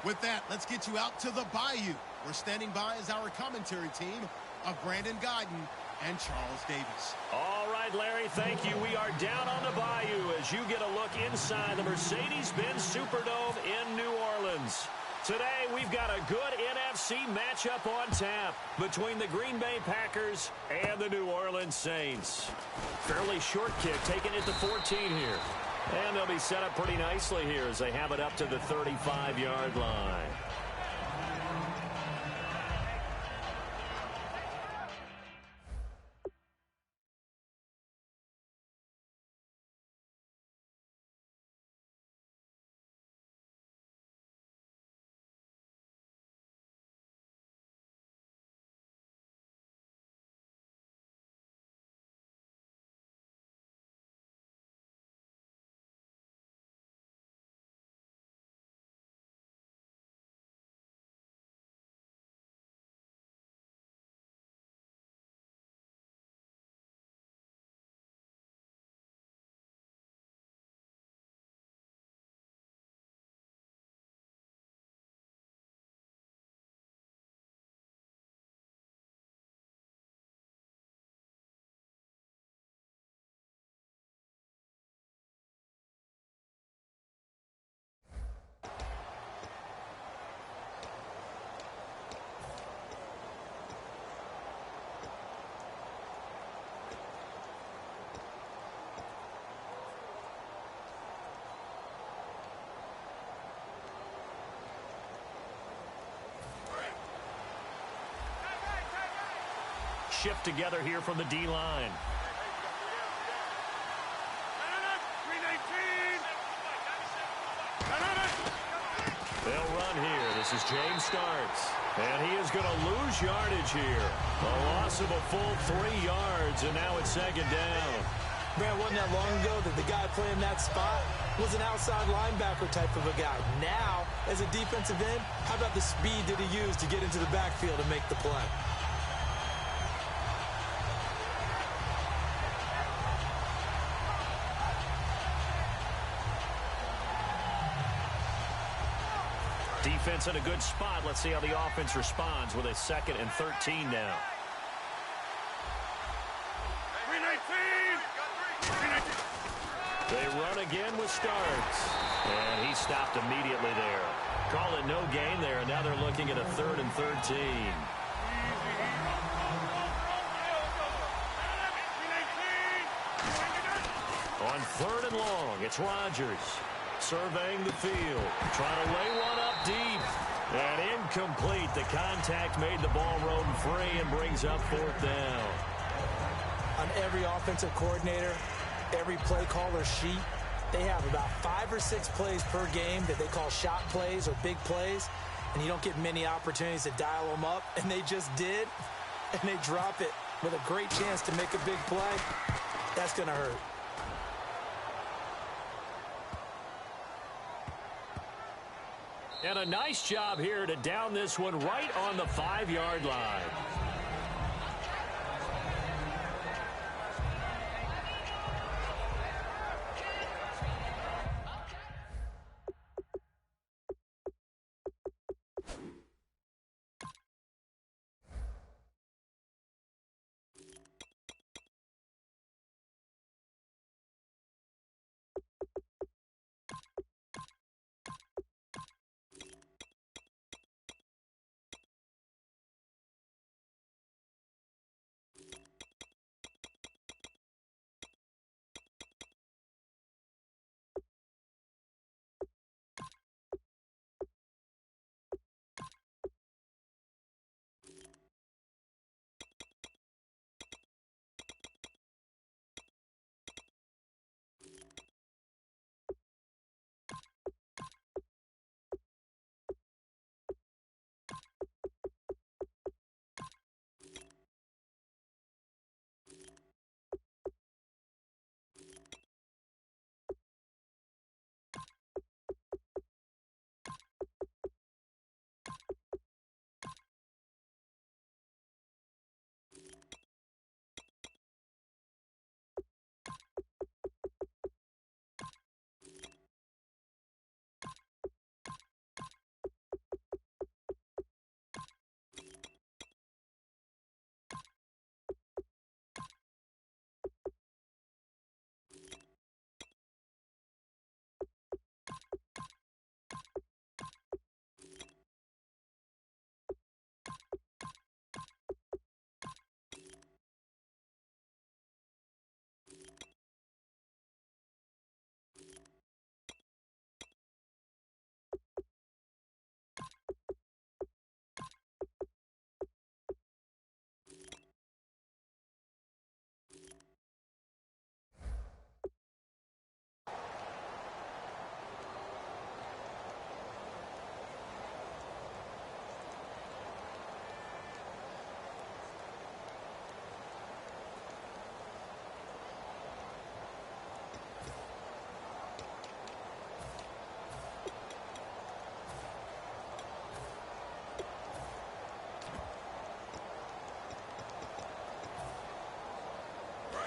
With that, let's get you out to the Bayou. We're standing by as our commentary team of Brandon Guyton and Charles Davis. All right, Larry, thank you. We are down on the Bayou as you get a look inside the Mercedes-Benz Superdome in New Orleans. Today, we've got a good NFC matchup on tap between the Green Bay Packers and the New Orleans Saints. Fairly short kick, taking it to 14 here. And they'll be set up pretty nicely here as they have it up to the 35-yard line. Shift together here from the D-line. They'll run here. This is James Starks. And he is going to lose yardage here. A loss of a full 3 yards, and now it's second down. Man, wasn't that long ago that the guy playing that spot was an outside linebacker type of a guy. Now, as a defensive end, how about the speed that he used to get into the backfield and make the play? Defense in a good spot. Let's see how the offense responds with a 2nd and 13 now. They run again with Starks. And he stopped immediately there. Call it no gain there, and now they're looking at a 3rd and 13. On 3rd and long, it's Rodgers. Surveying the field, trying to lay one up deep. And incomplete. The contact made the ball roam free and brings up 4th down. On every offensive coordinator, every play caller sheet, they have about 5 or 6 plays per game that they call shot plays or big plays. And you don't get many opportunities to dial them up. And they just did. And they drop it with a great chance to make a big play. That's going to hurt. And a nice job here to down this one right on the 5-yard line.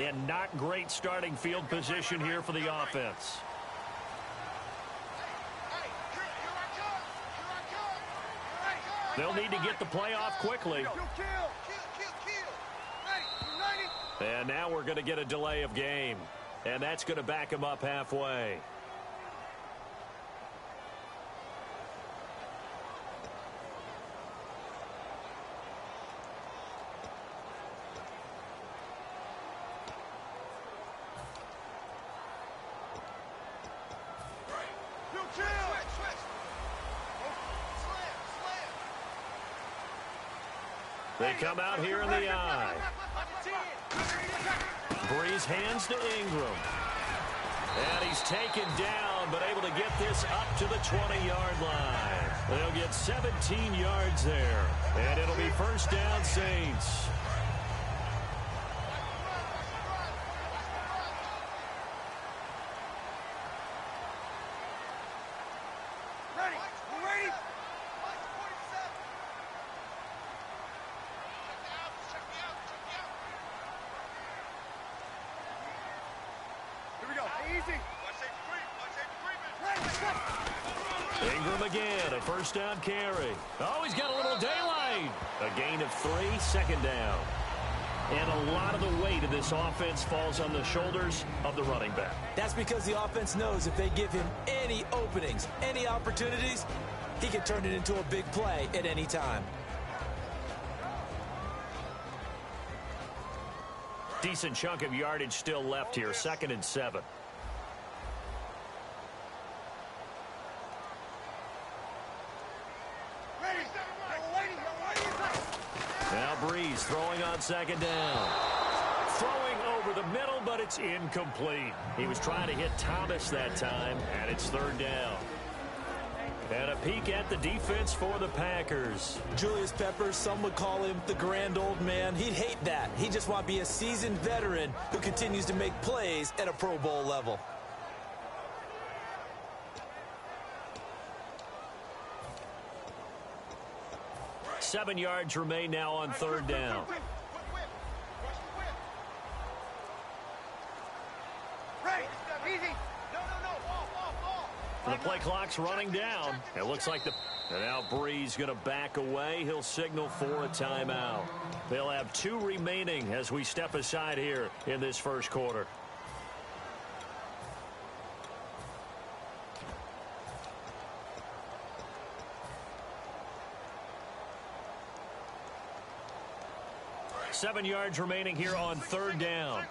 And not great starting field position here for the offense. They'll need to get the play off quickly. And now we're going to get a delay of game. And that's going to back him up halfway. They come out here in the eye. Breeze hands to Ingram. And he's taken down, but able to get this up to the 20-yard line. They'll get 17 yards there. And it'll be first down, Saints. Ingram again, a first down carry. Oh, he's got a little daylight. A gain of 3, second down. And a lot of the weight of this offense falls on the shoulders of the running back. That's because the offense knows if they give him any openings, any opportunities, he can turn it into a big play at any time. Decent chunk of yardage still left here, 2nd and 7. Now Breeze throwing on 2nd down. Throwing over the middle, but it's incomplete. He was trying to hit Thomas that time, and it's 3rd down. And a peek at the defense for the Packers. Julius Peppers, some would call him the grand old man. He'd hate that. He'd just want to be a seasoned veteran who continues to make plays at a Pro Bowl level. Seven yards remain now on 3rd down. The play clock's running down. It looks like and now Breeze going to back away. He'll signal for a timeout. They'll have 2 remaining as we step aside here in this first quarter. Seven yards remaining here on 3rd down.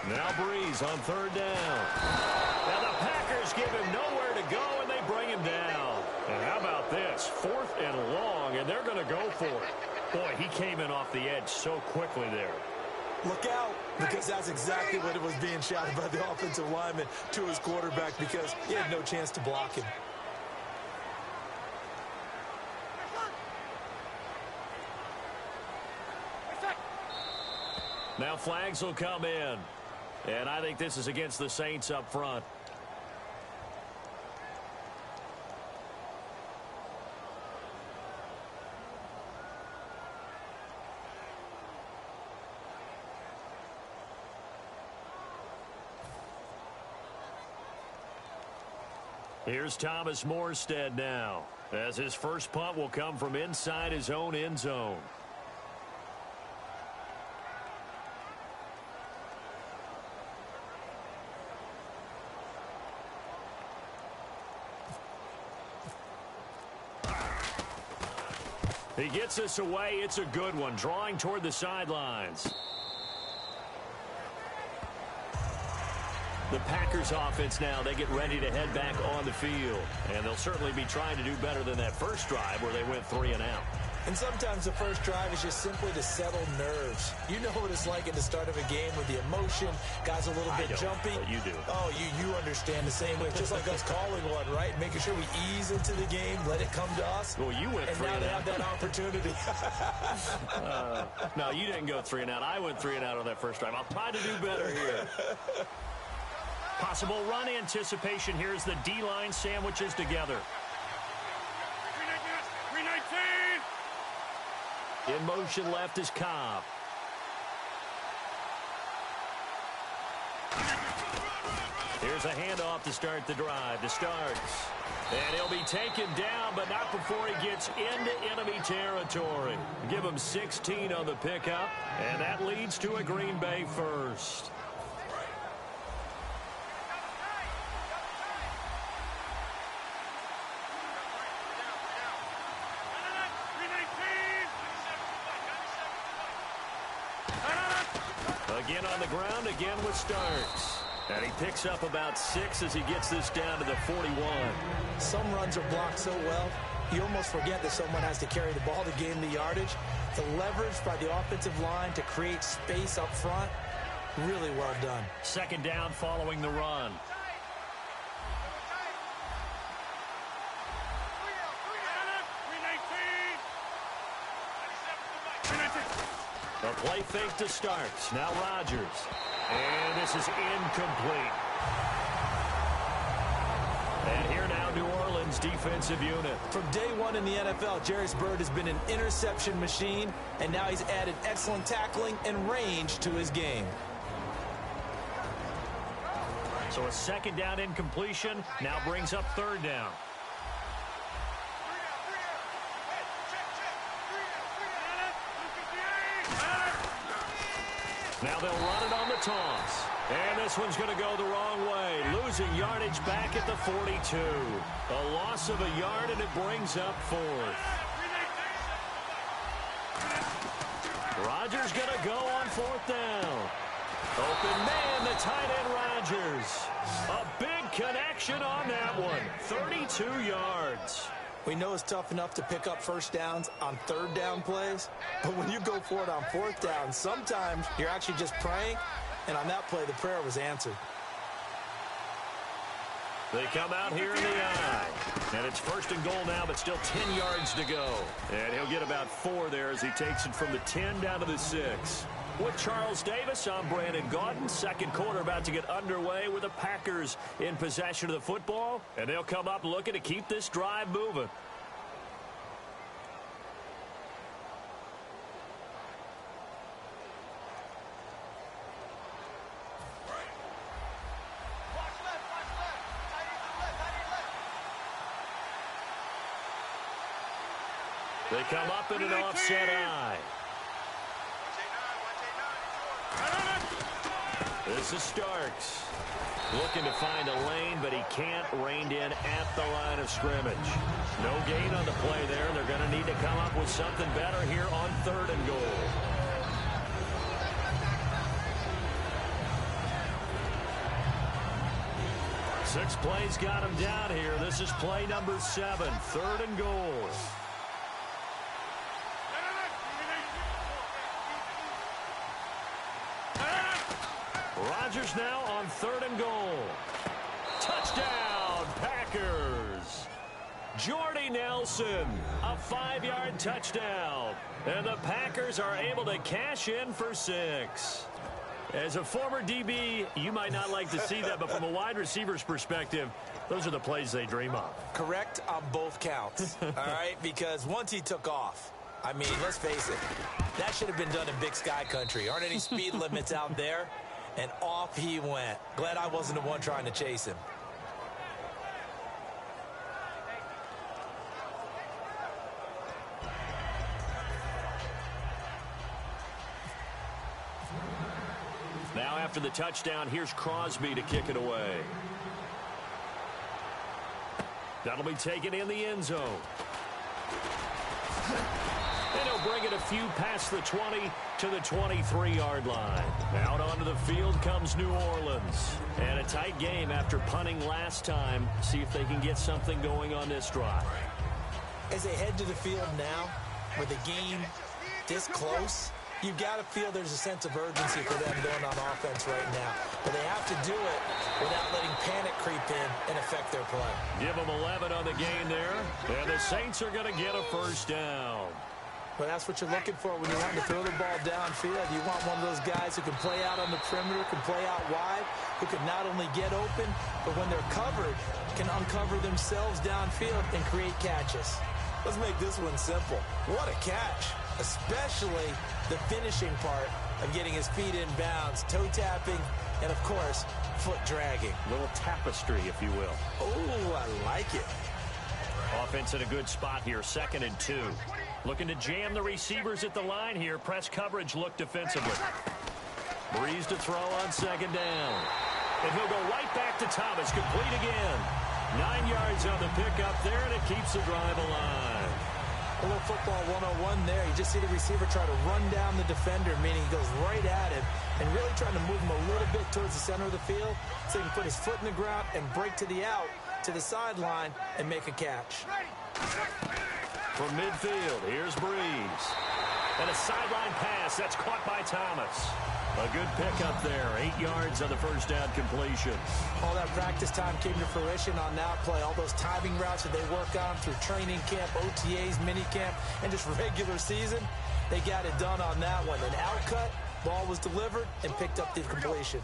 Now Breeze on 3rd down. Now the Packers give him nowhere to go, and they bring him down. And how about this? 4th and long, and they're going to go for it. Boy, he came in off the edge so quickly there. Look out, because that's exactly what it was being shouted by the offensive lineman to his quarterback, because he had no chance to block him. Now flags will come in. And I think this is against the Saints up front. Here's Thomas Morstead now, as his first punt will come from inside his own end zone. He gets us away. It's a good one, drawing toward the sidelines. The Packers offense now, they get ready to head back on the field. And they'll certainly be trying to do better than that first drive where they went 3 and out. And sometimes the first drive is just simply to settle nerves. You know what it's like at the start of a game with the emotion, guys a little bit jumpy. But you do. Oh, you understand the same way. It's just like us calling one, right? Making sure we ease into the game, let it come to us. Well, you went 3 and out. And now they have that opportunity. No, you didn't go 3 and out. I went 3 and out on that first drive. I'll try to do better here. Possible run anticipation here as the D-line sandwiches together. In motion left is Cobb. Here's a handoff to start the drive. To Starks. And he'll be taken down, but not before he gets into enemy territory. Give him 16 on the pickup, and that leads to a Green Bay first. Again on the ground, again with Starks. And he picks up about 6 as he gets this down to the 41. Some runs are blocked so well, you almost forget that someone has to carry the ball to gain the yardage. The leverage by the offensive line to create space up front, really well done. Second down following the run. The play fake to Starks. Now Rodgers. And this is incomplete. And here now, New Orleans defensive unit. From day one in the NFL, Jarvis Byrd has been an interception machine, and now he's added excellent tackling and range to his game. So a second down incompletion now brings up third down. Now they'll run it on the toss. And this one's going to go the wrong way. Losing yardage back at the 42. A loss of a yard, and it brings up fourth. Rodgers going to go on fourth down. Open man, the tight end Rodgers. A big connection on that one. 32 yards. We know it's tough enough to pick up first downs on third down plays, but when you go for it on fourth down, sometimes you're actually just praying, and on that play, the prayer was answered. They come out here in the eye, and it's first and goal now, but still 10 yards to go. And he'll get about 4 there as he takes it from the 10 down to the 6. With Charles Davis, I'm Brandon Gaudin. Second quarter about to get underway with the Packers in possession of the football. And they'll come up looking to keep this drive moving. They come up in an offset eye. This is Starks. Looking to find a lane, but he can't. Reined in at the line of scrimmage. No gain on the play there. They're going to need to come up with something better here on third and goal. Six plays got him down here. This is play number 7. Third and goal. Rodgers now on third and goal. Touchdown, Packers. Jordy Nelson, a 5-yard touchdown. And the Packers are able to cash in for 6. As a former DB, you might not like to see that, but from a wide receiver's perspective, those are the plays they dream of. Correct on both counts, all right? Because once he took off, I mean, let's face it, that should have been done in Big Sky Country. Aren't any speed limits out there? And off he went. Glad I wasn't the one trying to chase him. Now after the touchdown, here's Crosby to kick it away. That'll be taken in the end zone. And he'll bring it a few past the 20 to the 23-yard line. Out onto the field comes New Orleans. And a tight game after punting last time. See if they can get something going on this drive. As they head to the field now, with the game this close, you've got to feel there's a sense of urgency for them going on offense right now. But they have to do it without letting panic creep in and affect their play. Give them 11 on the game there, and the Saints are going to get a first down. Well, that's what you're looking for when you want to throw the ball downfield. You want one of those guys who can play out on the perimeter, can play out wide, who can not only get open, but when they're covered, can uncover themselves downfield and create catches. Let's make this one simple. What a catch, especially the finishing part of getting his feet in bounds, toe tapping, and, of course, foot dragging. A little tapestry, if you will. Oh, I like it. Offense in a good spot here, 2nd and 2. Looking to jam the receivers at the line here. Press coverage look defensively. Breeze to throw on 2nd down. And he'll go right back to Thomas. Complete again. 9 yards on the pickup there, and it keeps the drive alive. A little football 101 there. You just see the receiver try to run down the defender, meaning he goes right at him and really trying to move him a little bit towards the center of the field so he can put his foot in the ground and break to the out, to the sideline, and make a catch. From midfield, here's Breeze. And a sideline pass. That's caught by Thomas. A good pickup there. 8 yards on the first down completion. All that practice time came to fruition on that play. All those timing routes that they work on through training camp, OTAs, minicamp, and just regular season, they got it done on that one. An outcut, ball was delivered, and picked up the completion.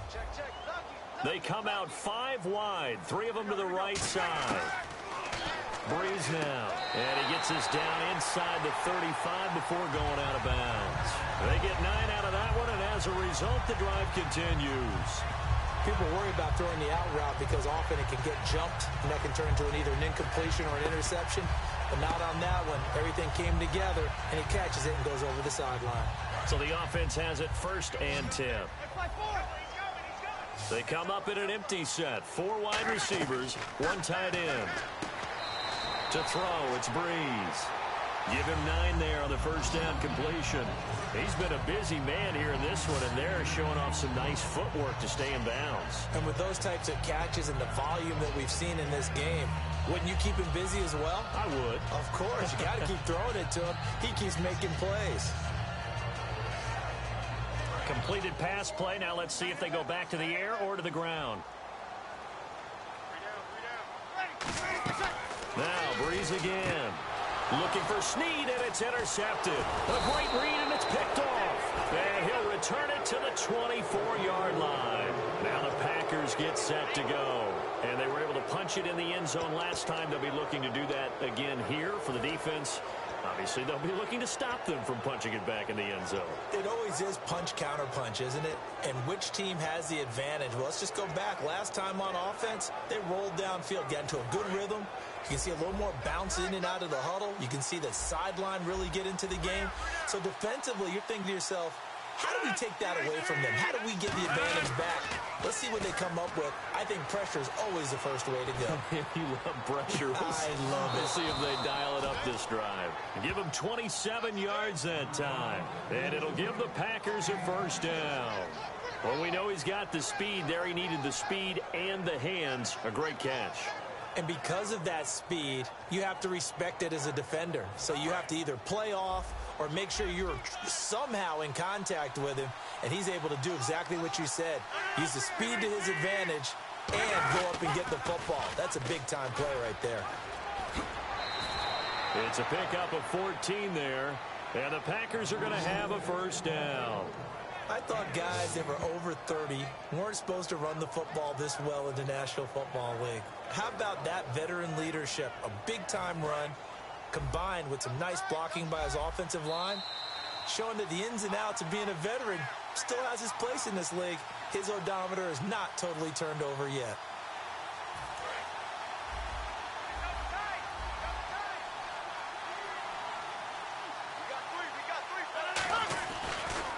They come out 5 wide. 3 of them to the right side. Breeze now, and he gets this down inside the 35 before going out of bounds. They get 9 out of that one, and as a result, the drive continues. People worry about throwing the out route because often it can get jumped, and that can turn into either an incompletion or an interception. But not on that one. Everything came together, and he catches it and goes over the sideline. So the offense has it 1st and 10. They come up in an empty set. 4 wide receivers, 1 tight end. To throw, it's Breeze. Give him 9 there on the first down completion. He's been a busy man here in this one, and they're showing off some nice footwork to stay in bounds. And with those types of catches and the volume that we've seen in this game, wouldn't you keep him busy as well? I would. Of course. You got to keep throwing it to him. He keeps making plays. Completed pass play. Now let's see if they go back to the air or to the ground. Now Breeze again. Looking for Snead, and it's intercepted. A great read, and it's picked off. And he'll return it to the 24-yard line. Now the Packers get set to go. And they were able to punch it in the end zone last time. They'll be looking to do that again here for the defense. Obviously, they'll be looking to stop them from punching it back in the end zone. It always is punch-counter-punch, isn't it? And which team has the advantage? Well, let's just go back. Last time on offense, they rolled downfield, got into a good rhythm. You can see a little more bounce in and out of the huddle. You can see the sideline really get into the game. So defensively, you're thinking to yourself, how do we take that away from them? How do we get the advantage back? Let's see what they come up with. I think pressure is always the first way to go. You love pressure. I love it. We'll see if they dial it up this drive. Give them 27 yards that time. And it'll give the Packers a first down. Well, we know he's got the speed there. He needed the speed and the hands. A great catch. And because of that speed, you have to respect it as a defender. So you have to either play off or make sure you're somehow in contact with him, and he's able to do exactly what you said. Use the speed to his advantage and go up and get the football. That's a big-time play right there. It's a pickup of 14 there, and the Packers are going to have a first down. I thought guys that were over 30 weren't supposed to run the football this well in the National Football League. How about that veteran leadership? A big-time run combined with some nice blocking by his offensive line, showing that the ins and outs of being a veteran still has his place in this league. His odometer is not totally turned over yet.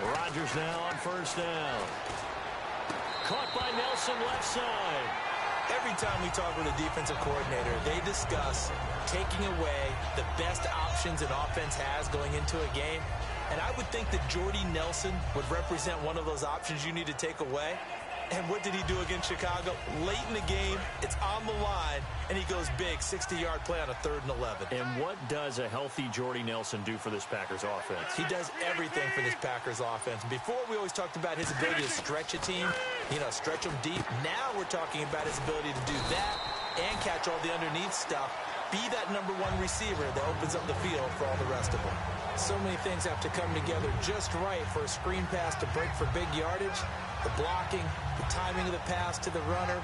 Rodgers now on first down. Caught by Nelson left side. Every time we talk with a defensive coordinator, they discuss taking away the best options an offense has going into a game. And I would think that Jordy Nelson would represent one of those options you need to take away. And what did he do against Chicago? Late in the game, it's on the line, and he goes big, 60-yard play on a 3rd and 11. And what does a healthy Jordy Nelson do for this Packers offense? He does everything for this Packers offense. Before, we always talked about his ability to stretch a team, stretch them deep. Now we're talking about his ability to do that and catch all the underneath stuff. Be that #1 receiver that opens up the field for all the rest of them. So many things have to come together just right for a screen pass to break for big yardage. The blocking, the timing of the pass to the runner,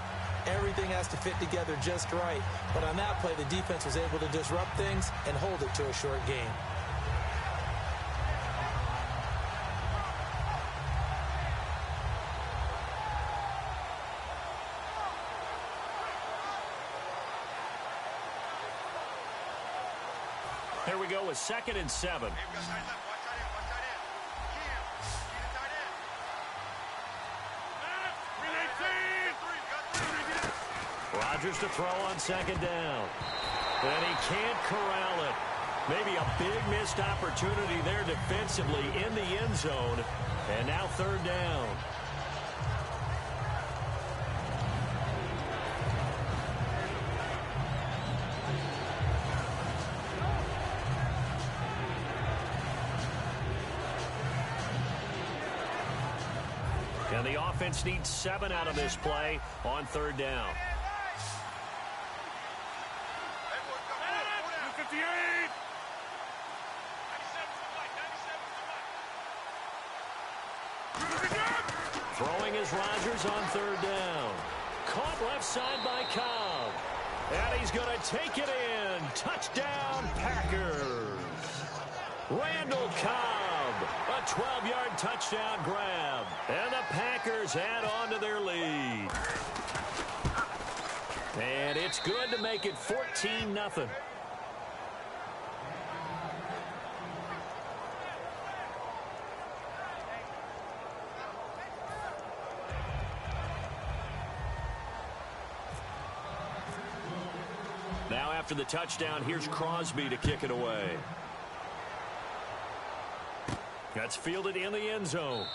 everything has to fit together just right. But on that play, the defense was able to disrupt things and hold it to a short game. Here we go with 2nd and 7. Rodgers to throw on 2nd down. And he can't corral it. Maybe a big missed opportunity there defensively in the end zone. And now 3rd down. And the offense needs 7 out of this play on 3rd down. Throwing is Rodgers on 3rd down. Caught left side by Cobb. And he's going to take it in. Touchdown, Packers. Randall Cobb, a 12-yard touchdown grab. And the Packers add on to their lead. And it's good to make it 14-0. Now after the touchdown, here's Crosby to kick it away. That's fielded in the end zone.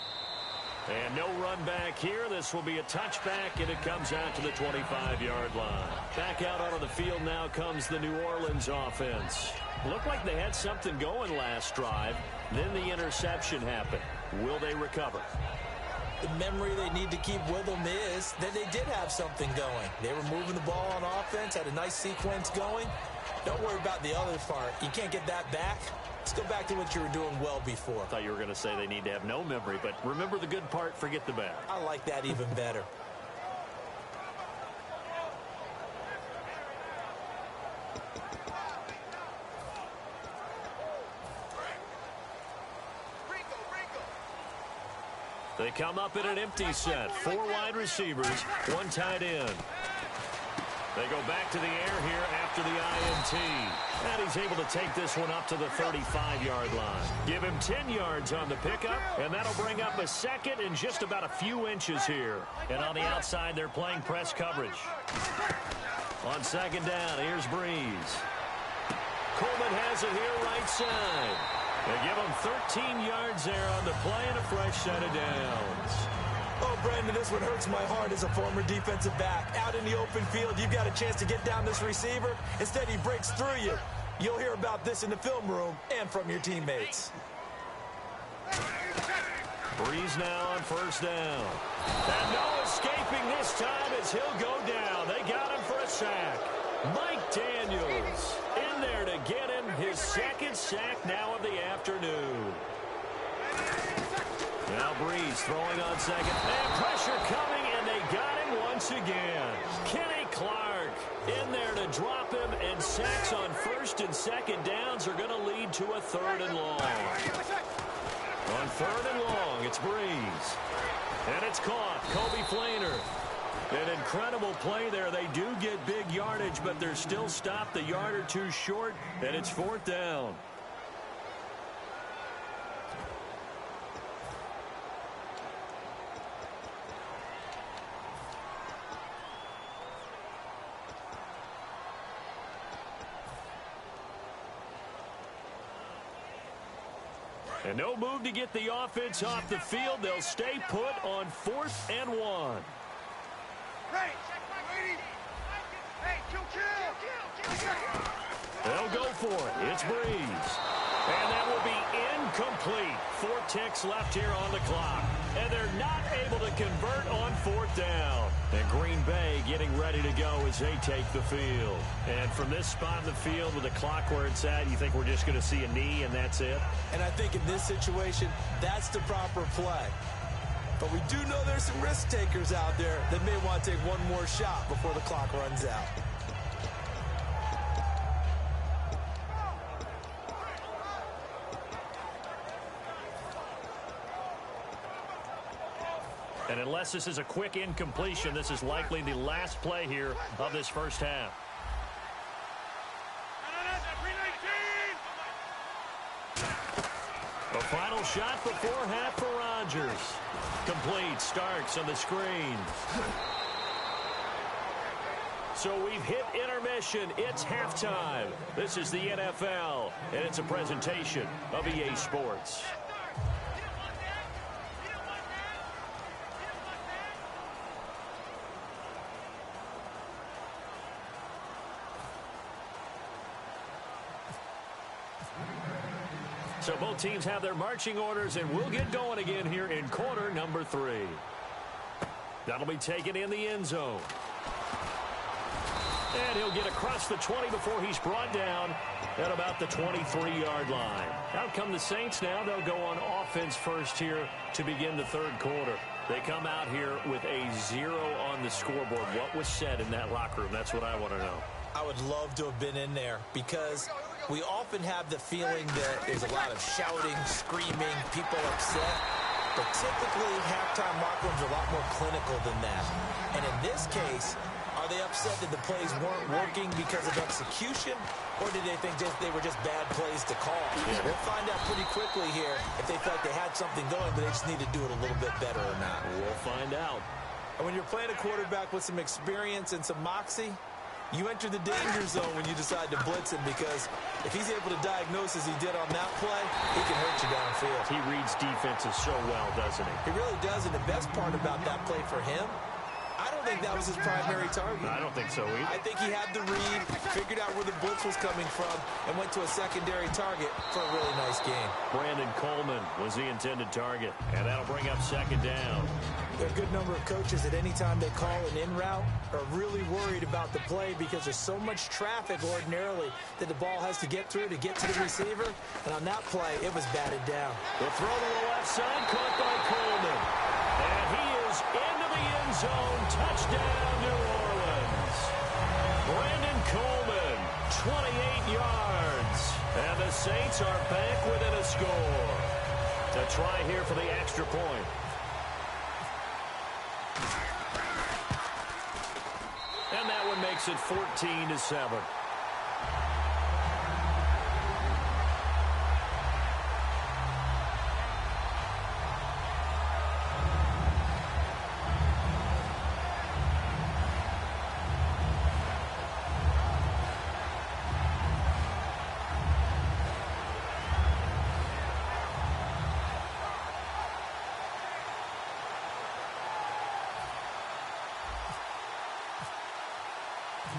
And no run back here. This will be a touchback, and it comes out to the 25-yard line. Back out onto the field now comes the New Orleans offense. Looked like they had something going last drive. Then the interception happened. Will they recover? The memory they need to keep with them is that they did have something going. They were moving the ball on offense, had a nice sequence going. Don't worry about the other part. You can't get that back. Let's go back to what you were doing well before. I thought you were going to say they need to have no memory, but remember the good part, forget the bad. I like that even better. They come up in an empty set. 4 wide receivers, 1 tight end. They go back to the air here after the INT. And he's able to take this one up to the 35-yard line. Give him 10 yards on the pickup, and that'll bring up a 2nd and just about a few inches here. And on the outside, they're playing press coverage. On 2nd down, here's Breeze. Coleman has it here right side. They give him 13 yards there on the play and a fresh set of downs. Oh, Brandon, this one hurts my heart as a former defensive back. Out in the open field, you've got a chance to get down this receiver. Instead, he breaks through you. You'll hear about this in the film room and from your teammates. Breeze now on 1st down. And no escaping this time as he'll go down. They got him for a sack. Mike Daniels in there to get him his 2nd sack now of the afternoon. Now Breeze throwing on 2nd. And pressure coming, and they got him once again. Kenny Clark in there to drop him, and sacks on 1st and 2nd downs are going to lead to a 3rd and long. On 3rd and long, it's Breeze. And it's caught. Kobe Flainer. An incredible play there. They do get big yardage, but they're still stopped a yard or two short, and it's 4th down. And no move to get the offense off the field. They'll stay put on 4th and 1. They'll go for it. It's Breeze. And that will be incomplete. 4 ticks left here on the clock. And they're not able to convert on 4th down. And Green Bay getting ready to go as they take the field. And from this spot in the field with the clock where it's at, you think we're just going to see a knee and that's it? And I think in this situation, that's the proper play. But we do know there's some risk takers out there that may want to take one more shot before the clock runs out. And unless this is a quick incompletion, this is likely the last play here of this first half. The final shot before half for Rodgers. Complete. Starks on the screen. So we've hit intermission. It's halftime. This is the NFL, and it's a presentation of EA Sports. So both teams have their marching orders, and we'll get going again here in quarter number 3. That'll be taken in the end zone. And he'll get across the 20 before he's brought down at about the 23-yard line. Out come the Saints now. They'll go on offense first here to begin the 3rd quarter. They come out here with a 0 on the scoreboard. What was said in that locker room? That's what I want to know. I would love to have been in there because we often have the feeling that there's a lot of shouting, screaming, people upset. But typically, halftime locker rooms are a lot more clinical than that. And in this case, are they upset that the plays weren't working because of execution? Or did they think they were just bad plays to call? Yeah. We'll find out pretty quickly here if they felt like they had something going, but they just need to do it a little bit better or not. We'll find out. And when you're playing a quarterback with some experience and some moxie, you enter the danger zone when you decide to blitz him, because if he's able to diagnose as he did on that play, he can hurt you downfield. He reads defenses so well, doesn't he? He really does, and the best part about that play for him, I don't think that was his primary target. I don't think so either. I think he had the read, figured out where the blitz was coming from, and went to a secondary target for a really nice game. Brandon Coleman was the intended target, and that'll bring up 2nd down. There are a good number of coaches that any time they call an in route are really worried about the play because there's so much traffic ordinarily that the ball has to get through to get to the receiver. And on that play, it was batted down. The throw to the left side, caught by Coleman. And he is into the end zone. Touchdown, New Orleans. Brandon Coleman, 28 yards. And the Saints are back within a score. To try here for the extra point. And that one makes it 14-7.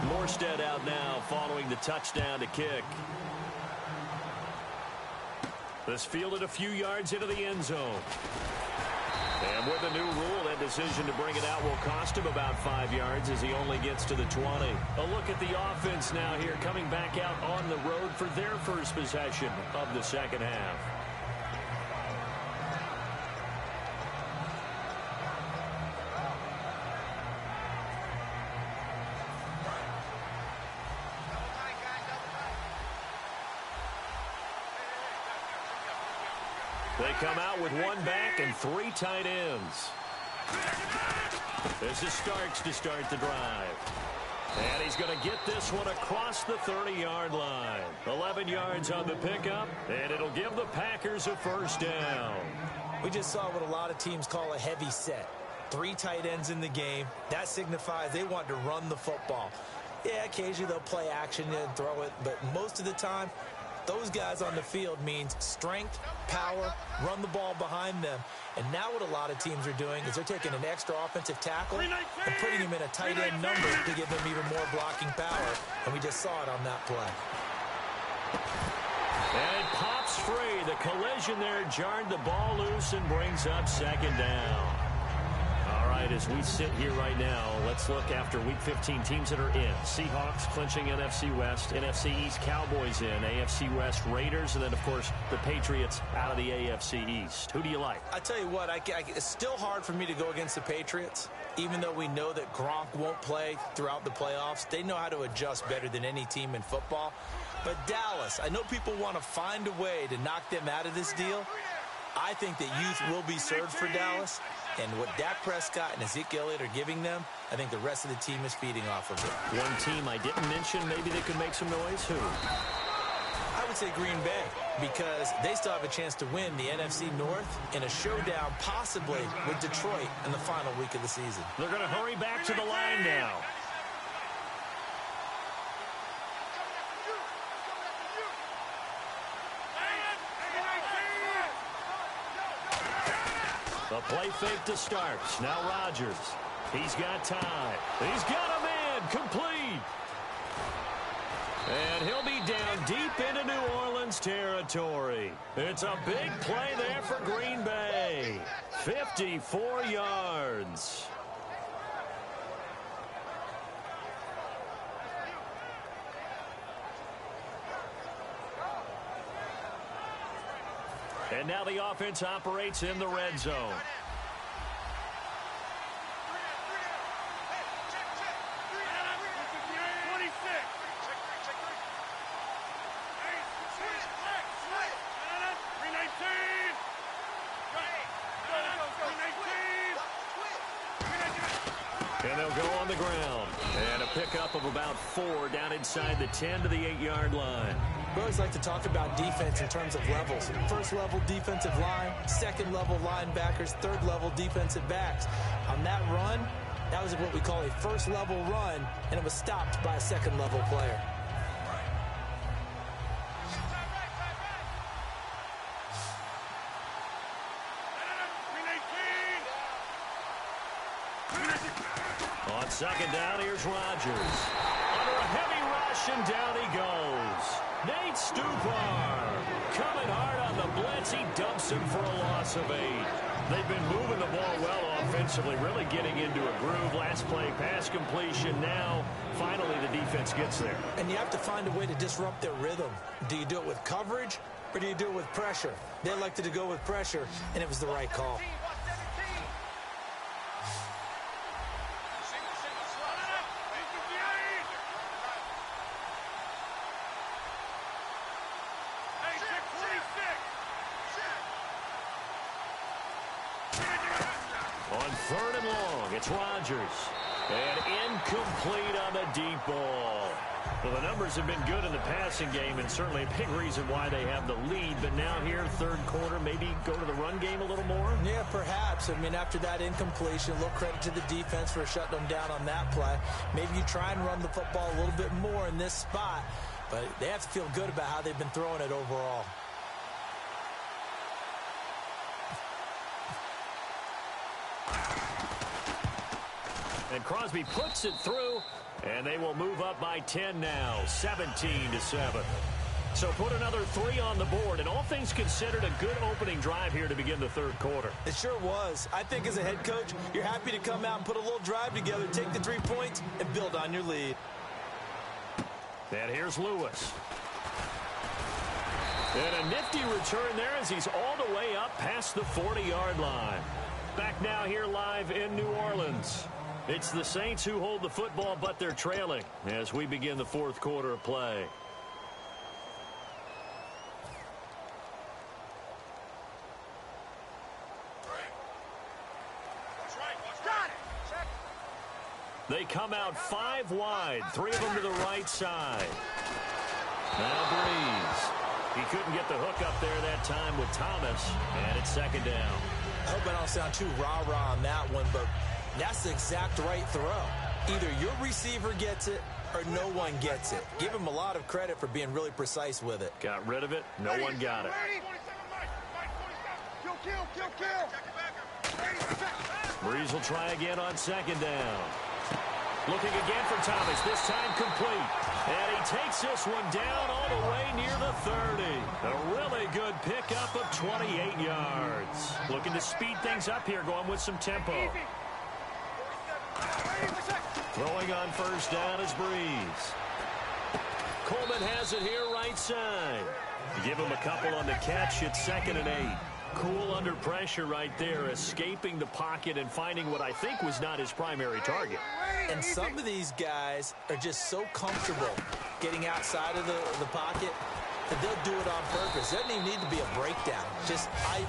Morstead out now following the touchdown to kick. This fielded a few yards into the end zone. And with the new rule, that decision to bring it out will cost him about 5 yards as he only gets to the 20. A look at the offense now here, coming back out on the road for their first possession of the second half. They come out with 1 back and 3 tight ends. This is Starks to start the drive. And he's going to get this one across the 30-yard line. 11 yards on the pickup, and it'll give the Packers a first down. We just saw what a lot of teams call a heavy set. 3 tight ends in the game. That signifies they want to run the football. Yeah, occasionally they'll play action and throw it, but most of the time, Those guys on the field means strength, power, run the ball behind them. And now what a lot of teams are doing is they're taking an extra offensive tackle and putting him in a tight end number to give them even more blocking power. And we just saw it on that play. And it pops free. The collision there jarred the ball loose and brings up second down. All right, as we sit here right now, let's look after Week 15 teams that are in. Seahawks clinching NFC West, NFC East Cowboys in, AFC West Raiders, and then, of course, the Patriots out of the AFC East. Who do you like? I tell you what, it's still hard for me to go against the Patriots, even though we know that Gronk won't play throughout the playoffs. They know how to adjust better than any team in football. But Dallas, I know people want to find a way to knock them out of this deal. I think that youth will be served for Dallas. And what Dak Prescott and Ezekiel Elliott are giving them, I think the rest of the team is feeding off of it. One team I didn't mention, maybe they could make some noise. Who? I would say Green Bay, because they still have a chance to win the NFC North in a showdown possibly with Detroit in the final week of the season. They're going to hurry back to the line now. The play fake to start. Now Rodgers. He's got time. He's got a man. Complete. And he'll be down deep into New Orleans territory. It's a big play there for Green Bay. 54 yards. And now the offense operates in the red zone. And they'll go on the ground. And a pickup of about 4 down inside the 10 to the 8-yard line. We always like to talk about defense in terms of levels. First-level defensive line, second-level linebackers, third-level defensive backs. On that run, that was what we call a first-level run, and it was stopped by a second-level player. On second down, here's Rodgers. Under a heavy rush, and down he goes. Nate Stupar coming hard on the blitz. He dumps him for a loss of 8. They've been moving the ball well offensively, really getting into a groove. Last play, pass completion. Now, finally, the defense gets there. And you have to find a way to disrupt their rhythm. Do you do it with coverage, or do you do it with pressure? They elected to go with pressure, and it was the right call. On third and long, it's Rodgers. And incomplete on the deep ball. Well, the numbers have been good in the passing game, and certainly a big reason why they have the lead. But now here, third quarter, maybe go to the run game a little more? Yeah, perhaps. I mean, after that incompletion, a little credit to the defense for shutting them down on that play. Maybe you try and run the football a little bit more in this spot. But they have to feel good about how they've been throwing it overall. And Crosby puts it through, and they will move up by 10 now, 17-7. So put another 3 on the board, and all things considered, a good opening drive here to begin the third quarter. It sure was. I think as a head coach, you're happy to come out and put a little drive together, take the 3 points, and build on your lead. And here's Lewis. And a nifty return there as he's all the way up past the 40-yard line. Back now here live in New Orleans. It's the Saints who hold the football, but they're trailing as we begin the fourth quarter of play. They come out 5 wide, 3 of them to the right side. Now Breeze. He couldn't get the hook up there that time with Thomas, and it's second down. I hope I don't sound too rah-rah on that one, but that's the exact right throw. Either your receiver gets it or no one gets it. Give him a lot of credit for being really precise with it. Got rid of it. No one got it. Breeze will try again on second down. Looking again for Thomas, this time complete. And he takes this one down all the way near the 30. A really good pickup of 28 yards. Looking to speed things up here, going with some tempo. Throwing on first down is Breeze. Coleman has it here right side. Give him a couple on the catch. It's 2nd and 8. Cool under pressure right there, escaping the pocket and finding what I think was not his primary target. And some of these guys are just so comfortable getting outside of the pocket that they'll do it on purpose. It doesn't even need to be a breakdown.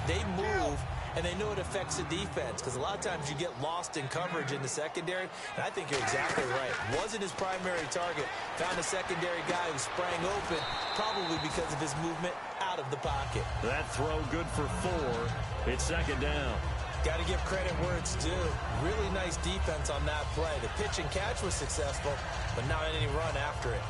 They move, and they know it affects the defense, because a lot of times you get lost in coverage in the secondary, and I think you're exactly right. Wasn't his primary target. Found a secondary guy who sprang open, probably because of his movement out of the pocket. That throw good for 4. It's 2nd down. Got to give credit where it's due. Really nice defense on that play. The pitch and catch was successful, but not any run after it.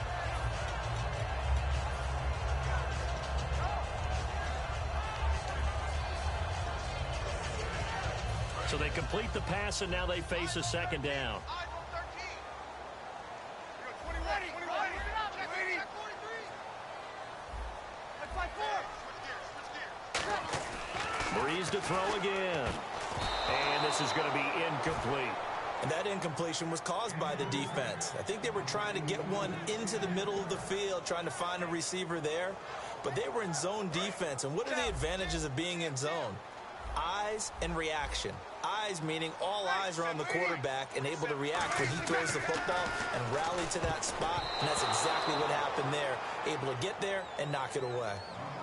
So they complete the pass, and now they face a 2nd down. Breeze to throw again. And this is going to be incomplete. And that incompletion was caused by the defense. I think they were trying to get one into the middle of the field, trying to find a receiver there. But they were in zone defense. And what are the advantages of being in zone? Eyes and reaction. Eyes meaning all eyes are on the quarterback and able to react when he throws the football and rally to that spot. And that's exactly what happened there. Able to get there and knock it away.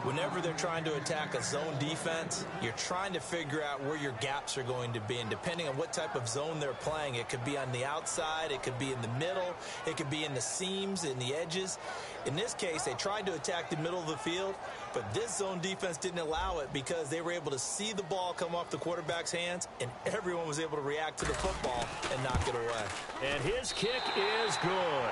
Whenever they're trying to attack a zone defense, you're trying to figure out where your gaps are going to be. And depending on what type of zone they're playing, it could be on the outside, it could be in the middle, it could be in the seams, in the edges. In this case, they tried to attack the middle of the field, but this zone defense didn't allow it because they were able to see the ball come off the quarterback's hands, and everyone was able to react to the football and knock it away. And his kick is good.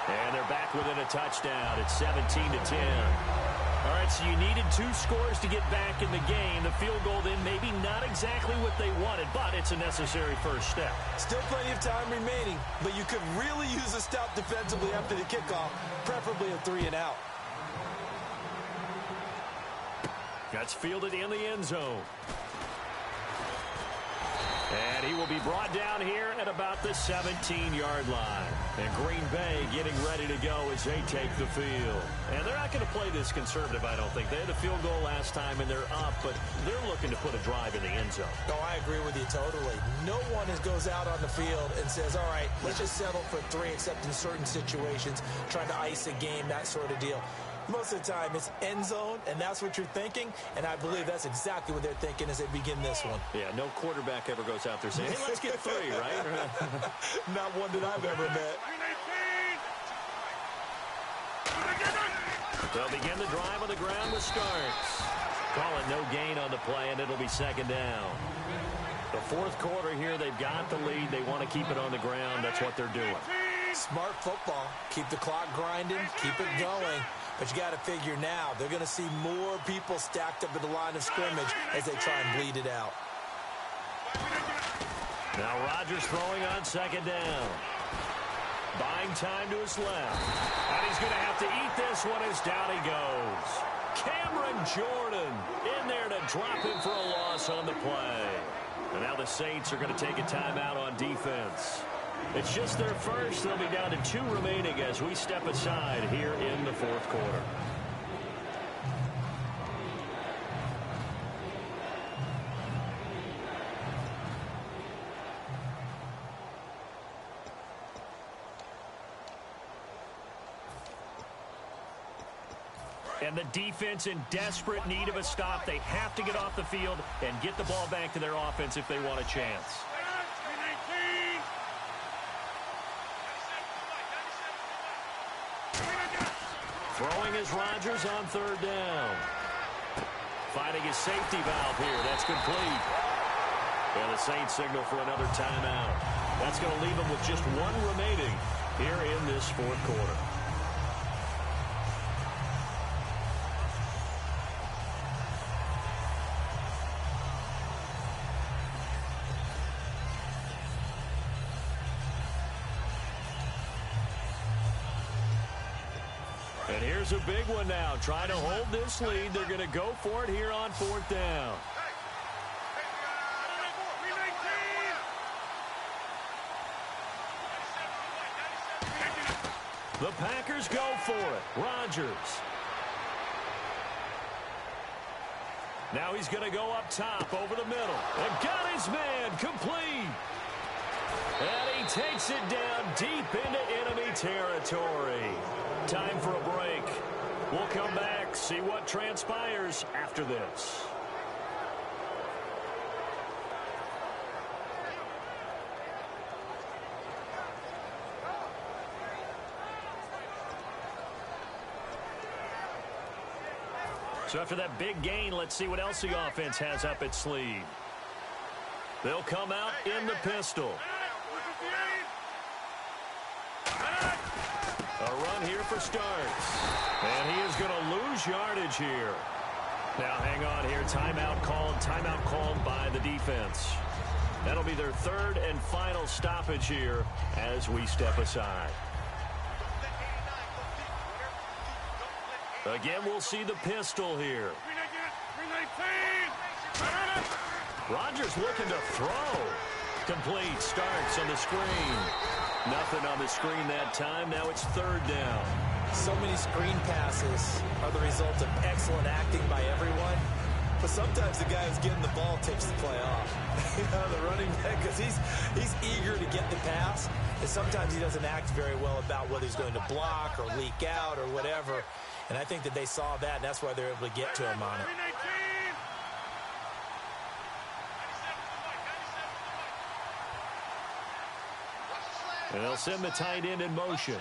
And they're back within a touchdown. It's 17-10. All right, so you needed 2 scores to get back in the game. The field goal then maybe not exactly what they wanted, but it's a necessary first step. Still plenty of time remaining, but you could really use a stop defensively after the kickoff, preferably a 3-and-out. That's fielded in the end zone. And he will be brought down here at about the 17-yard line. And Green Bay getting ready to go as they take the field. And they're not going to play this conservative, I don't think. They had the field goal last time, and they're up, but they're looking to put a drive in the end zone. Oh, I agree with you totally. No one goes out on the field and says, all right, let's just settle for 3, except in certain situations, trying to ice a game, that sort of deal. Most of the time, it's end zone, and that's what you're thinking, and I believe that's exactly what they're thinking as they begin this one. Yeah, no quarterback ever goes out there saying, hey, let's get 3, right? Not one that I've ever met. They'll begin the drive on the ground with Starks. Call it no gain on the play, and it'll be 2nd down. The 4th quarter here, they've got the lead. They want to keep it on the ground. That's what they're doing. Smart football. Keep the clock grinding. Keep it going. But you got to figure now, they're going to see more people stacked up at the line of scrimmage as they try and bleed it out. Now Rodgers throwing on 2nd down. Buying time to his left. And he's going to have to eat this one as down he goes. Cameron Jordan in there to drop him for a loss on the play. And now the Saints are going to take a timeout on defense. It's just their first. They'll be down to 2 remaining as we step aside here in the 4th quarter. And the defense in desperate need of a stop. They have to get off the field and get the ball back to their offense if they want a chance. Throwing is Rodgers on 3rd down. Finding his safety valve here. That's complete. And the Saints signal for another timeout. That's going to leave them with just 1 remaining here in this fourth quarter. And here's a big one now. Trying to hold this lead. They're going to go for it here on fourth down. The Packers go for it. Rodgers. Now he's going to go up top over the middle. And got his man complete. And he takes it down deep into enemy territory. Time for a break. We'll come back, see what transpires after this. So after that big gain, let's see what else the offense has up its sleeve. They'll come out in the pistol. A run here for starts. And he is going to lose yardage here. Now hang on here. Timeout called by the defense. That'll be their third and final stoppage here as we step aside. Again, we'll see the pistol here. Rodgers looking to throw. Complete. Starks on the screen. Nothing on the screen that time. Now it's third down. So many screen passes are the result of excellent acting by everyone. But sometimes the guy who's getting the ball takes the play off. You know, the running back, because he's eager to get the pass. And sometimes he doesn't act very well about whether he's going to block or leak out or whatever. And I think that they saw that, and that's why they're able to get to him on it. And they'll send the tight end in motion.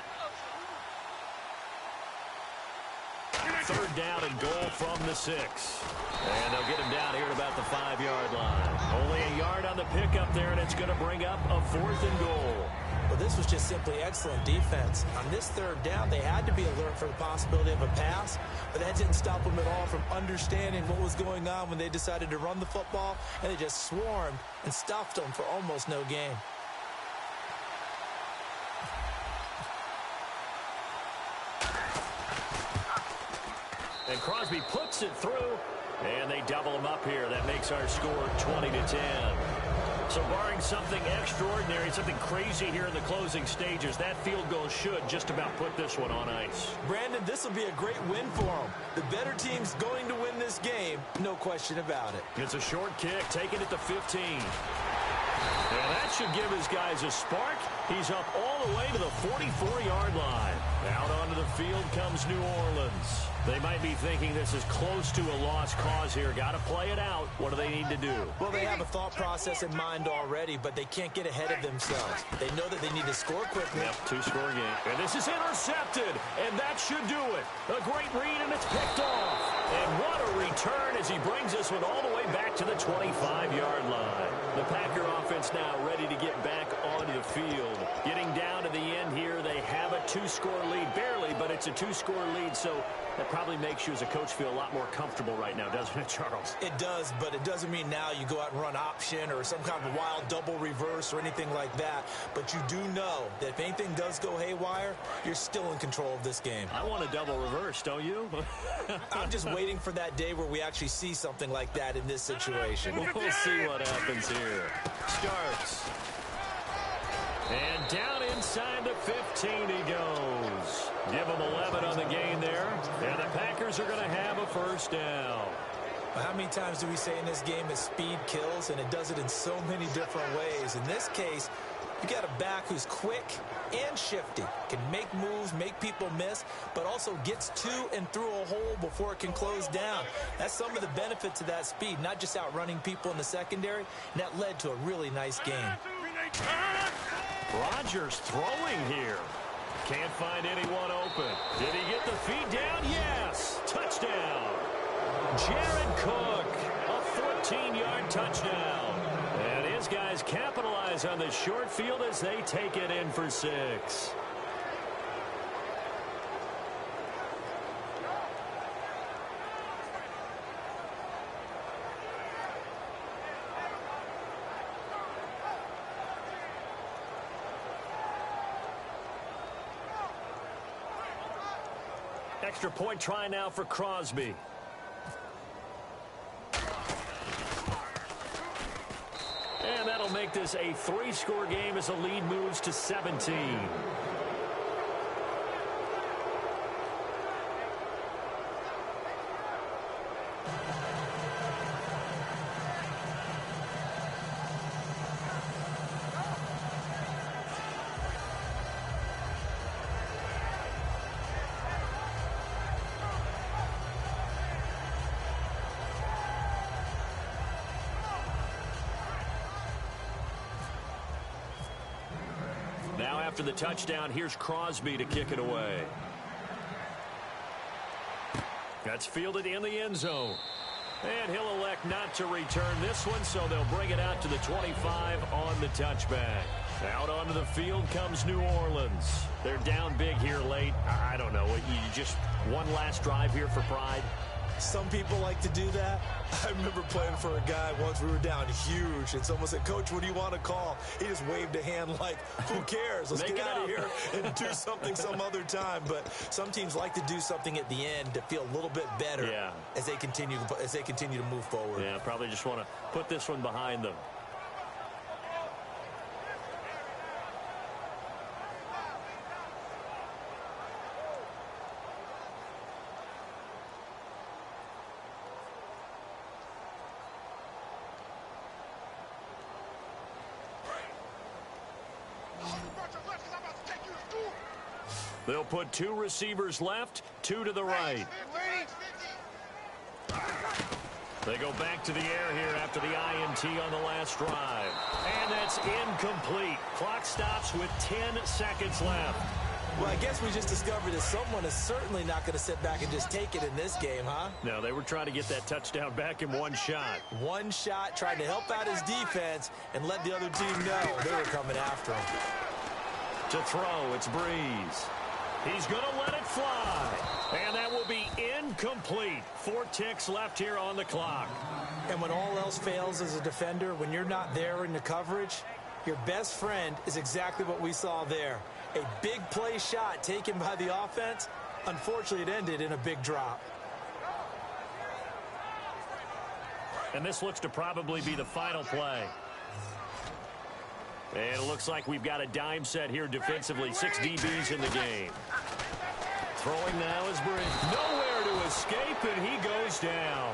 Third down and goal from the 6. And they'll get him down here at about the 5-yard line. Only a yard on the pickup there, and it's going to bring up a 4th and goal. Well, this was just simply excellent defense. On this third down, they had to be alert for the possibility of a pass, but that didn't stop them at all from understanding what was going on when they decided to run the football, and they just swarmed and stuffed them for almost no gain. And Crosby puts it through, and they double him up here. That makes our score 20-10. So barring something extraordinary, something crazy here in the closing stages, that field goal should just about put this one on ice. Brandon, this will be a great win for them. The better team's going to win this game, no question about it. It's a short kick, taking it to 15. And that should give his guys a spark. He's up all the way to the 44-yard line. Out onto the field comes New Orleans. They might be thinking this is close to a lost cause here. Got to play it out. What do they need to do? Well, they have a thought process in mind already, but they can't get ahead of themselves. They know that they need to score quickly. Yep, 2-score game. And this is intercepted, and that should do it. A great read, and it's picked off. And what a return as he brings this one all the way back to the 25-yard line. The Packer offense now ready to get back onto the field. Getting down to the end here, they have a 2-score lead. Barely, but it's a 2-score lead, so that probably makes you as a coach feel a lot more comfortable right now, doesn't it, Charles? It does, but it doesn't mean now you go out and run option or some kind of wild double reverse or anything like that. But you do know that if anything does go haywire, you're still in control of this game. I want a double reverse, don't you? I'm just waiting for that day where we actually see something like that in this situation. We'll see what happens here. Starts. And down inside the 15 he goes. Give him 11 on the gain there. And the Packers are going to have a first down. How many times do we say in this game that speed kills, and it does it in so many different ways? In this case, you got a back who's quick and shifty, can make moves, make people miss, but also gets to and through a hole before it can close down. That's some of the benefits of that speed, not just outrunning people in the secondary, and that led to a really nice game. Rodgers throwing here. Can't find anyone open. Did he get the feet down? Yes. Touchdown. Jared Cook, a 14-yard touchdown. And his guys capitalize on the short field as they take it in for 6. extra point try now for Crosby. And that'll make this a 3-score game as the lead moves to 17. Now after the touchdown, here's Crosby to kick it away. That's fielded in the end zone. And he'll elect not to return this one, so they'll bring it out to the 25 on the touchback. Out onto the field comes New Orleans. They're down big here late. I don't know. You just one last drive here for pride? Some people like to do that. I remember playing for a guy once. We were down huge, and someone said, "Coach, what do you want to call?" He just waved a hand like, "Who cares? Let's get out of here and do something some other time." But some teams like to do something at the end to feel a little bit better as they continue to move forward. Yeah, probably just want to put this one behind them. They'll put 2 receivers left, 2 to the right. They go back to the air here after the INT on the last drive. And that's incomplete. Clock stops with 10 seconds left. Well, I guess we just discovered that someone is certainly not going to sit back and just take it in this game, huh? No, they were trying to get that touchdown back in one shot. One shot, trying to help out his defense and let the other team know they were coming after him. To throw, it's Breeze. He's going to let it fly. And that will be incomplete. 4 ticks left here on the clock. And when all else fails as a defender, when you're not there in the coverage, your best friend is exactly what we saw there. A big play shot taken by the offense. Unfortunately, it ended in a big drop. And this looks to probably be the final play. And it looks like we've got a dime set here defensively. 6 DBs in the game. Throwing now is Breeze. Nowhere to escape, and he goes down.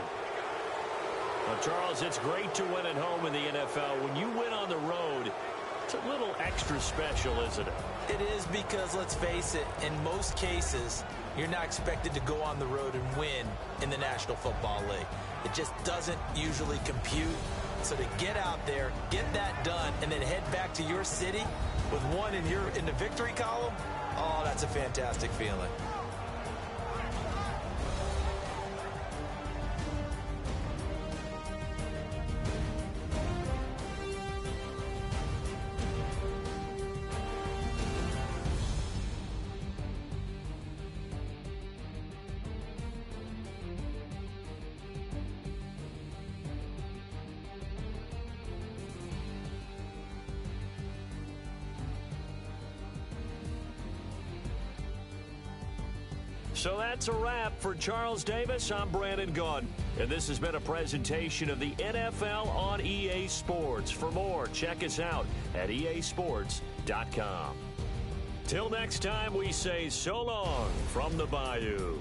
Well, Charles, it's great to win at home in the NFL. When you win on the road, it's a little extra special, isn't it? It is, because, let's face it, in most cases, you're not expected to go on the road and win in the National Football League. It just doesn't usually compute. So to get out there, get that done, and then head back to your city with one in the victory column, oh, that's a fantastic feeling. So that's a wrap for Charles Davis. I'm Brandon Gaudin, and this has been a presentation of the NFL on EA Sports. For more, check us out at easports.com. Till next time, we say so long from the Bayou.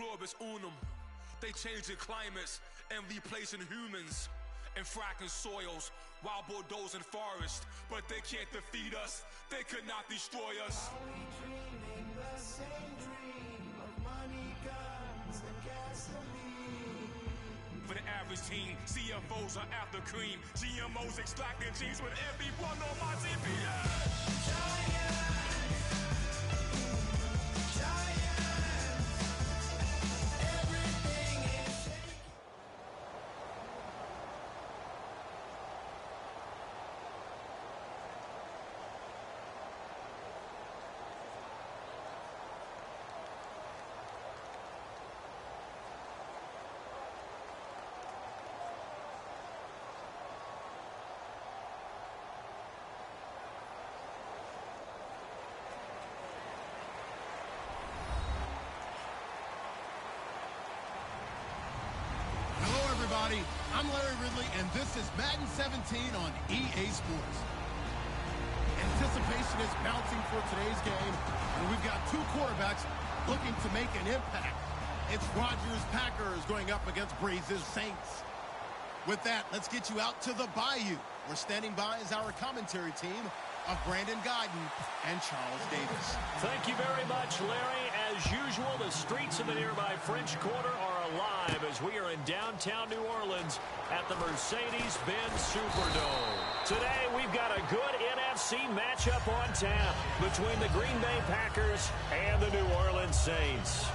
pluribus unum. They changing climates and replacing humans and fracking soils while bulldozing forests. But they can't defeat us. They could not destroy us. Are we dreaming the same dream of money, guns, and gasoline? For the average team, CFOs are after cream. GMOs extracting genes with everyone on my TPS. Everybody, I'm Larry Ridley, and this is Madden 17 on EA Sports. Anticipation is bouncing for today's game, and we've got two quarterbacks looking to make an impact. It's Rodgers' Packers going up against Breeze's Saints. With that, let's get you out to the Bayou. We're standing by as our commentary team of Brandon Guyton and Charles Davis. Thank you very much, Larry. As usual, the streets of the nearby French Quarter are alive as we are in downtown New Orleans at the Mercedes-Benz Superdome. Today, we've got a good NFC matchup on tap between the Green Bay Packers and the New Orleans Saints.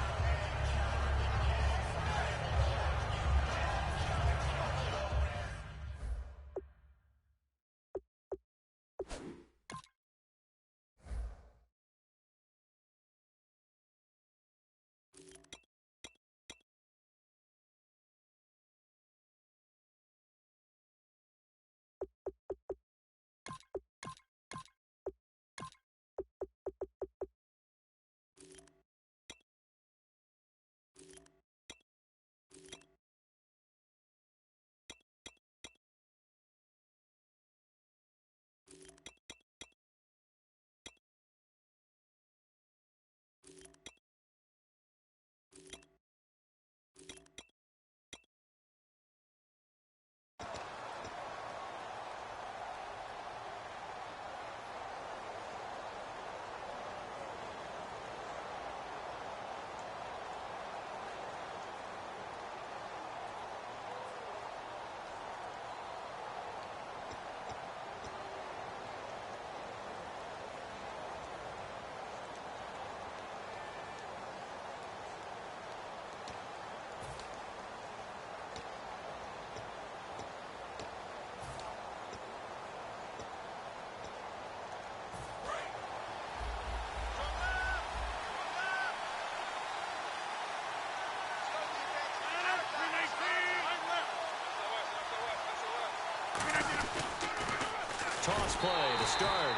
Toss play to start,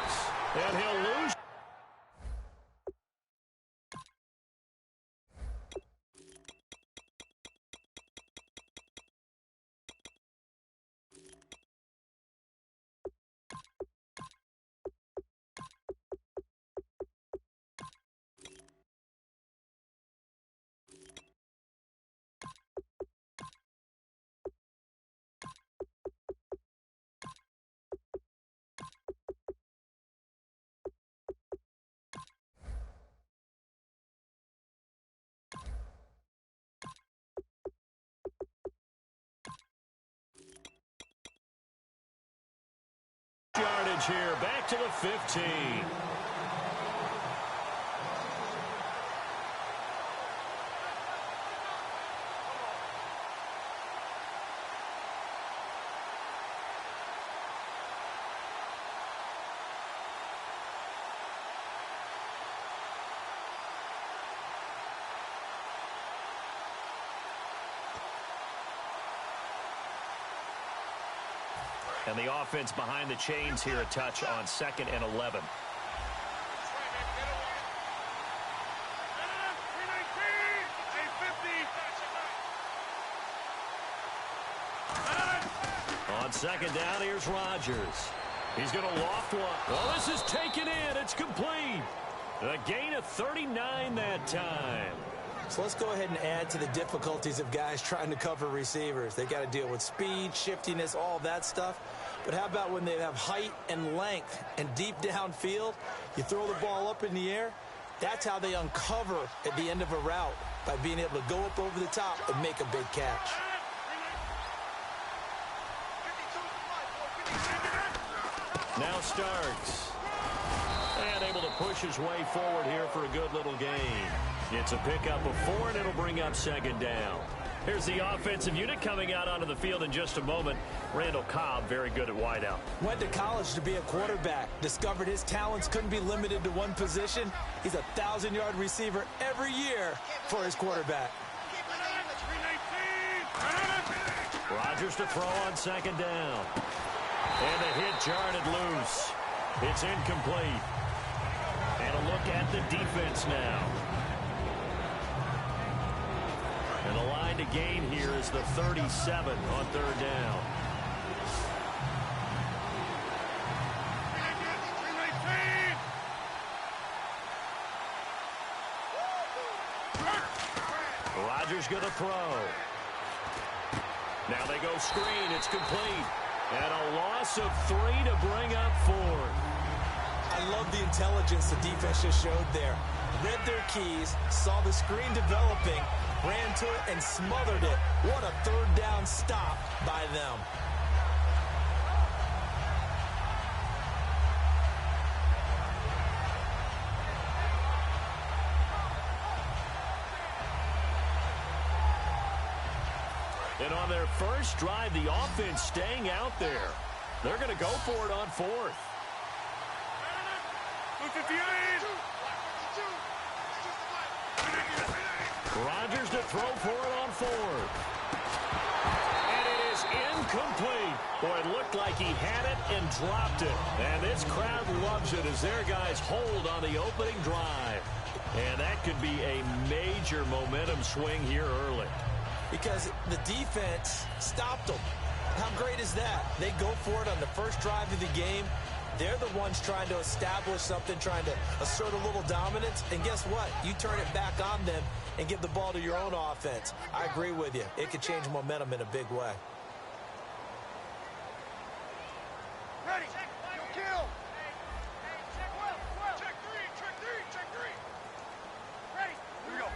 and he'll lose. Yardage here, back to the 15. And the offense behind the chains here a touch on 2nd and 11. On 2nd down, here's Rodgers. He's going to loft one. Well, this is taken in. It's complete. A gain of 39 that time. So let's go ahead and add to the difficulties of guys trying to cover receivers. They got to deal with speed, shiftiness, all that stuff. But how about when they have height and length and deep downfield? You throw the ball up in the air. That's how they uncover at the end of a route, by being able to go up over the top and make a big catch. Now Starks. And able to push his way forward here for a good little gain. It's a pickup of 4, and it'll bring up second down. Here's the offensive unit coming out onto the field in just a moment. Randall Cobb, very good at wideout. Went to college to be a quarterback. Discovered his talents couldn't be limited to one position. He's a 1,000-yard receiver every year for his quarterback. Rodgers to throw on second down. And the hit jarred it loose. It's incomplete. And a look at the defense now. And the line to gain here is the 37 on third down. Rodgers going to throw. Now they go screen. It's complete. And a loss of 3 to bring up 4. I love the intelligence the defense just showed there. Read their keys, saw the screen developing, ran to it, and smothered it. What a third down stop by them. And on their first drive, the offense staying out there. They're going to go for it on 4th. Rodgers to throw for it on 4th. And it is incomplete. Boy, it looked like he had it and dropped it. And this crowd loves it as their guys hold on the opening drive. And that could be a major momentum swing here early. Because the defense stopped them. How great is that? They go for it on the first drive of the game. They're the ones trying to establish something, trying to assert a little dominance. And guess what? You turn it back on them and give the ball to your own offense. I agree with you. It could change momentum in a big way. Ready. Kill. Check three. Ready. Here we go.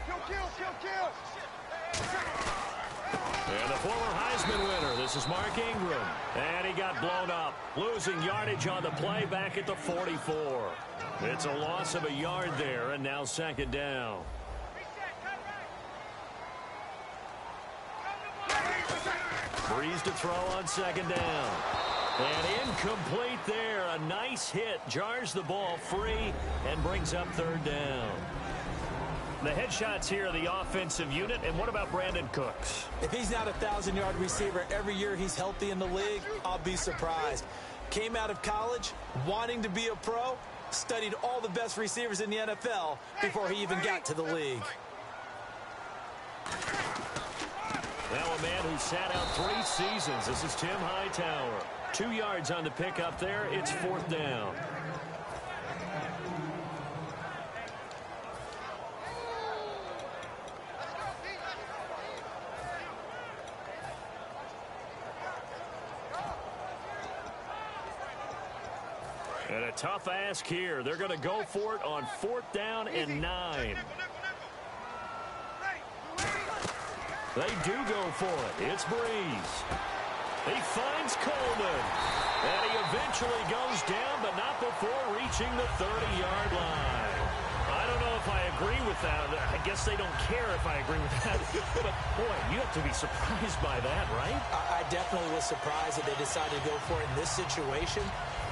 Kill. And the former Heisman winner, this is Mark Ingram. And he got blown up, losing yardage on the play back at the 44. It's a loss of a yard there, and now second down. Breeze to throw on second down. And incomplete there. A nice hit. Jars the ball free and brings up third down. The headshots here are the offensive unit. And what about Brandon Cooks? If he's not a 1,000-yard receiver every year he's healthy in the league, I'll be surprised. Came out of college wanting to be a pro, studied all the best receivers in the NFL before he even got to the league. Now a man who sat out 3 seasons. This is Tim Hightower. 2 yards on the pickup there. It's fourth down. And a tough ask here. They're going to go for it on 4th down and 9. They do go for it. It's Breeze. He finds Coleman. And he eventually goes down, but not before reaching the 30-yard line. I don't know if I agree with that. I guess they don't care if I agree with that. But, boy, you have to be surprised by that, right? I definitely was surprised that they decided to go for it in this situation.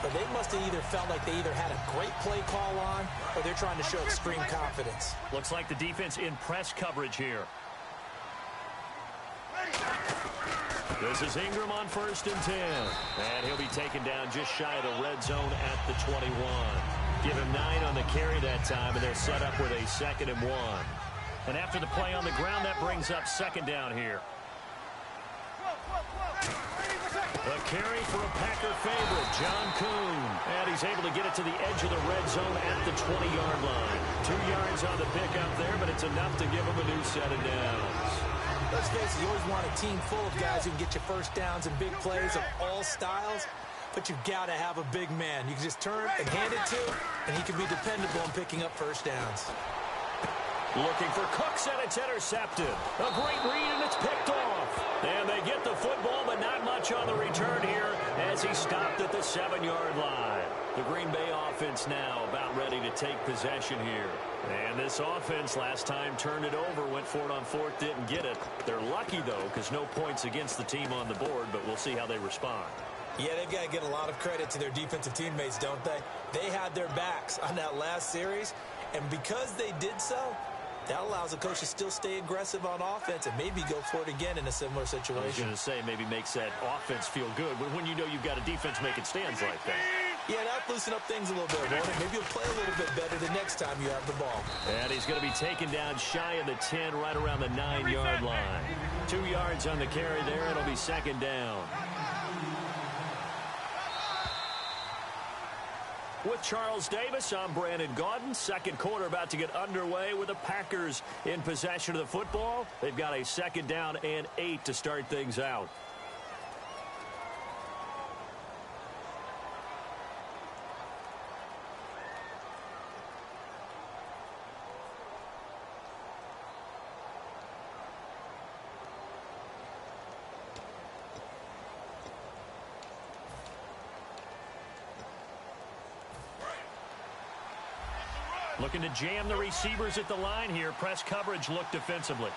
But they must have either felt like they either had a great play call on or they're trying to show extreme confidence. Looks like the defense in press coverage here. This is Ingram on 1st and 10. And he'll be taken down just shy of the red zone at the 21. Give him 9 on the carry that time, and they're set up with a 2nd and 1. And after the play on the ground, that brings up 2nd down here. A carry for a Packer favorite, John Kuhn. And he's able to get it to the edge of the red zone at the 20-yard line. 2 yards on the pickup there, but it's enough to give him a new set of downs. Let's face it, you always want a team full of guys who can get you first downs and big plays of all styles, but you've got to have a big man you can just turn and hand it to, and he can be dependable in picking up first downs. Looking for Cooks, and it's intercepted. A great read, and it's picked off. And they get the football, but not much on the return here as he stopped at the 7-yard line. The Green Bay offense now about ready to take possession here. And this offense last time turned it over, went for it on fourth, didn't get it. They're lucky, though, because no points against the team on the board, but we'll see how they respond. Yeah, they've got to get a lot of credit to their defensive teammates, don't they? They had their backs on that last series, and because they did so, that allows the coach to still stay aggressive on offense and maybe go for it again in a similar situation. I was going to say maybe makes that offense feel good, but when you know you've got a defense making stands like that. Yeah, that'll loosen up things a little bit, won't it? Maybe you'll play a little bit better the next time you have the ball. And he's going to be taken down shy of the 10, right around the 9-yard line. 2 yards on the carry there. It'll be second down. With Charles Davis, I'm Brandon Gaudin. Second quarter about to get underway with the Packers in possession of the football. They've got a second down and 8 to start things out. Looking to jam the receivers at the line here. Press coverage look defensively.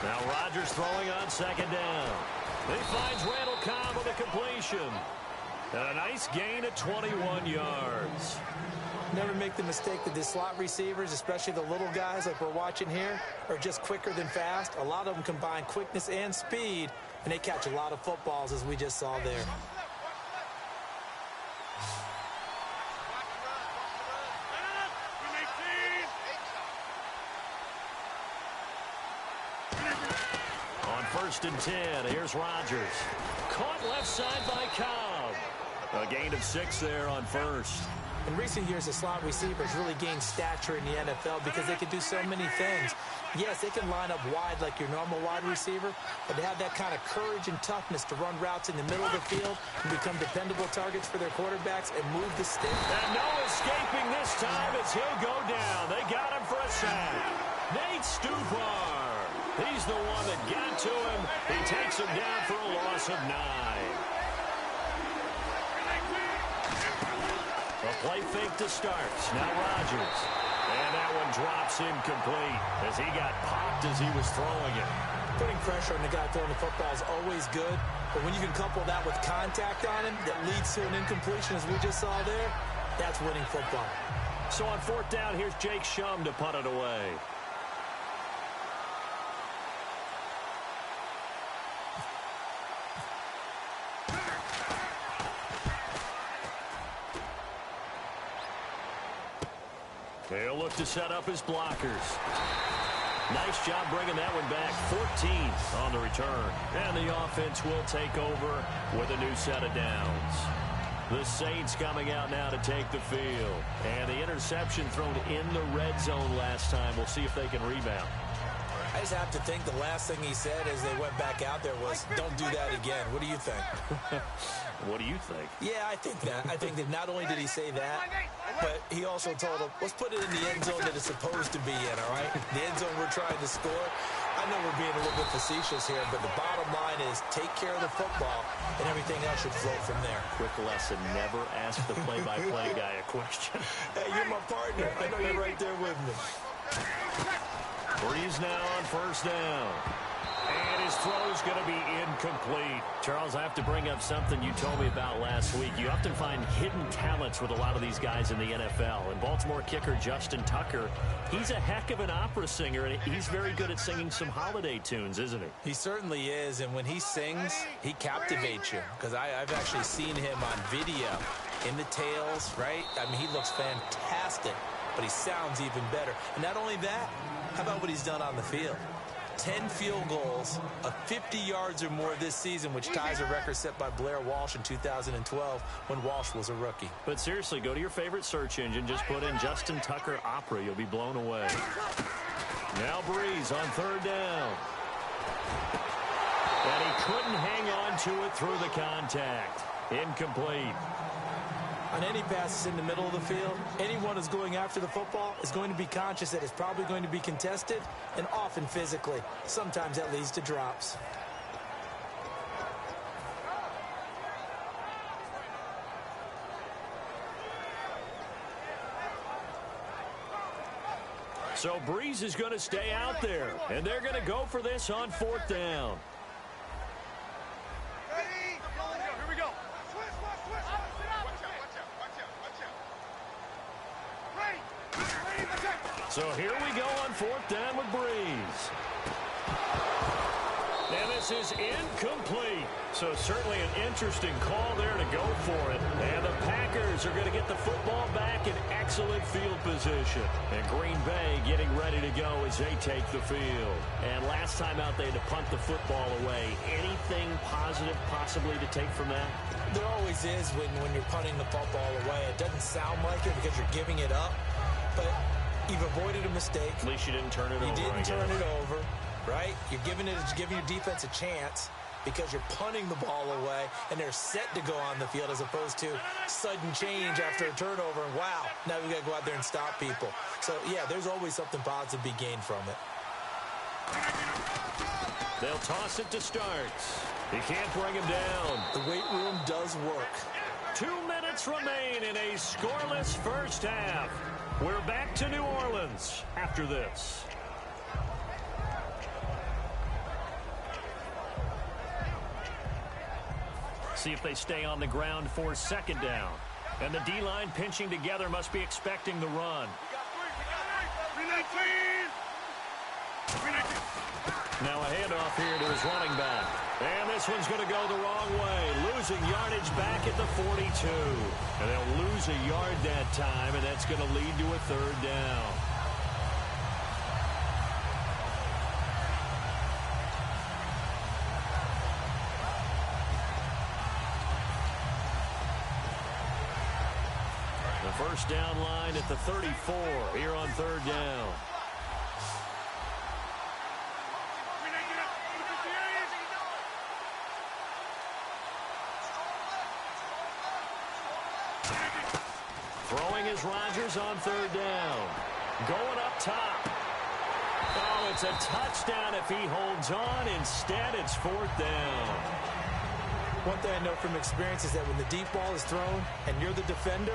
Now Rodgers throwing on second down. He finds Randall Cobb with a completion. And a nice gain of 21 yards. Never make the mistake that the slot receivers, especially the little guys like we're watching here, are just quicker than fast. A lot of them combine quickness and speed, and they catch a lot of footballs, as we just saw there. On 1st and 10, here's Rodgers. Caught left side by Cobb. A gain of 6 there on 1st. In recent years, the slot receivers really gained stature in the NFL because they can do so many things. Yes, they can line up wide like your normal wide receiver, but they have that kind of courage and toughness to run routes in the middle of the field and become dependable targets for their quarterbacks and move the stick. And no escaping this time as he'll go down. They got him for a sack. Nate Stupar. He's the one that got to him. He takes him down for a loss of 9. A play fake to start. Now Rodgers. And that one drops incomplete as he got popped as he was throwing it. Putting pressure on the guy throwing the football is always good, but when you can couple that with contact on him that leads to an incompletion as we just saw there, that's winning football. So on 4th down, here's Jake Shum to punt it away. They'll look to set up his blockers. Nice job bringing that one back. 14 on the return. And the offense will take over with a new set of downs. The Saints coming out now to take the field. And the interception thrown in the red zone last time. We'll see if they can rebound. I just have to think the last thing he said as they went back out there was, don't do that again. What do you think? What do you think? Yeah, I think that. I think that not only did he say that, but he also told him, let's put it in the end zone that it's supposed to be in, all right? The end zone we're trying to score. I know we're being a little bit facetious here, but the bottom line is take care of the football, and everything else should flow from there. Quick lesson, never ask the play-by-play guy a question. Hey, you're my partner. I know you're right there with me. Breeze now on 1st down. And his throw's going to be incomplete. Charles, I have to bring up something you told me about last week. You often find hidden talents with a lot of these guys in the NFL. And Baltimore kicker Justin Tucker, he's a heck of an opera singer, and he's very good at singing some holiday tunes, isn't he? He certainly is, and when he sings, he captivates you. Because I've actually seen him on video in the tails, right? I mean, he looks fantastic, but he sounds even better. And not only that, how about what he's done on the field? 10 field goals of 50 yards or more this season, which ties a record set by Blair Walsh in 2012 when Walsh was a rookie. But seriously, go to your favorite search engine. Just put in Justin Tucker Opera. You'll be blown away. Now Breeze on third down. And he couldn't hang on to it through the contact. Incomplete. On any passes in the middle of the field, anyone who's going after the football is going to be conscious that it's probably going to be contested, and often physically. Sometimes that leads to drops. So Breeze is going to stay out there, and they're going to go for this on fourth down. So here we go on fourth down with Breeze. And this is incomplete. So certainly an interesting call there to go for it. And the Packers are going to get the football back in excellent field position. And Green Bay getting ready to go as they take the field. And last time out, they had to punt the football away. Anything positive possibly to take from that? There always is when you're punting the football away. It doesn't sound like it because you're giving it up, but you've avoided a mistake. At least you didn't turn it over. You didn't turn it over, right? You're giving your defense a chance because you're punting the ball away, and they're set to go on the field as opposed to sudden change after a turnover, and wow, now we got to go out there and stop people. So, yeah, there's always something positive to be gained from it. They'll toss it to Starks. He can't bring him down. The weight room does work. 2 minutes remain in a scoreless first half. We're back to New Orleans after this. See if they stay on the ground for second down. And the D-line pinching together must be expecting the run. Now a handoff here to his running back. And this one's going to go the wrong way. Losing yardage back at the 42. And they'll lose a yard that time, and that's going to lead to a third down. The first down line at the 34 here on third down. Throwing is Rodgers on third down. Going up top. Oh, it's a touchdown if he holds on. Instead, it's fourth down. One thing I know from experience is that when the deep ball is thrown and you're the defender,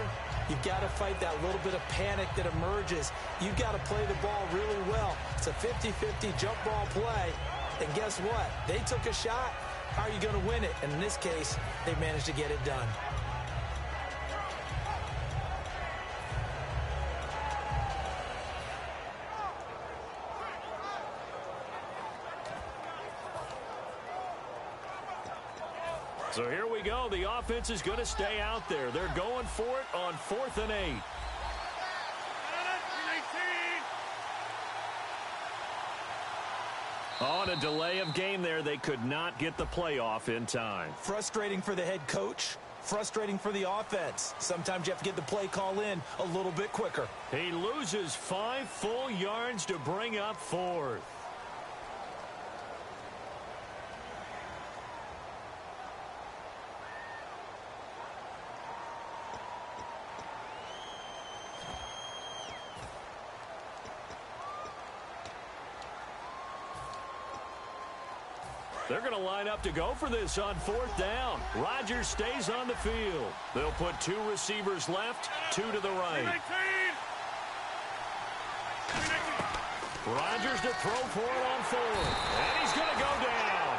you've got to fight that little bit of panic that emerges. You've got to play the ball really well. It's a 50-50 jump ball play. And guess what? They took a shot. How are you going to win it? And in this case, they managed to get it done. So here we go. The offense is going to stay out there. They're going for it on 4th and 8. On a delay of game there, they could not get the playoff in time. Frustrating for the head coach. Frustrating for the offense. Sometimes you have to get the play call in a little bit quicker. He loses 5 full yards to bring up 4th. They're going to line up to go for this on 4th down. Rodgers stays on the field. They'll put 2 receivers left, 2 to the right. Rodgers to throw for it on 4th. And he's going to go down.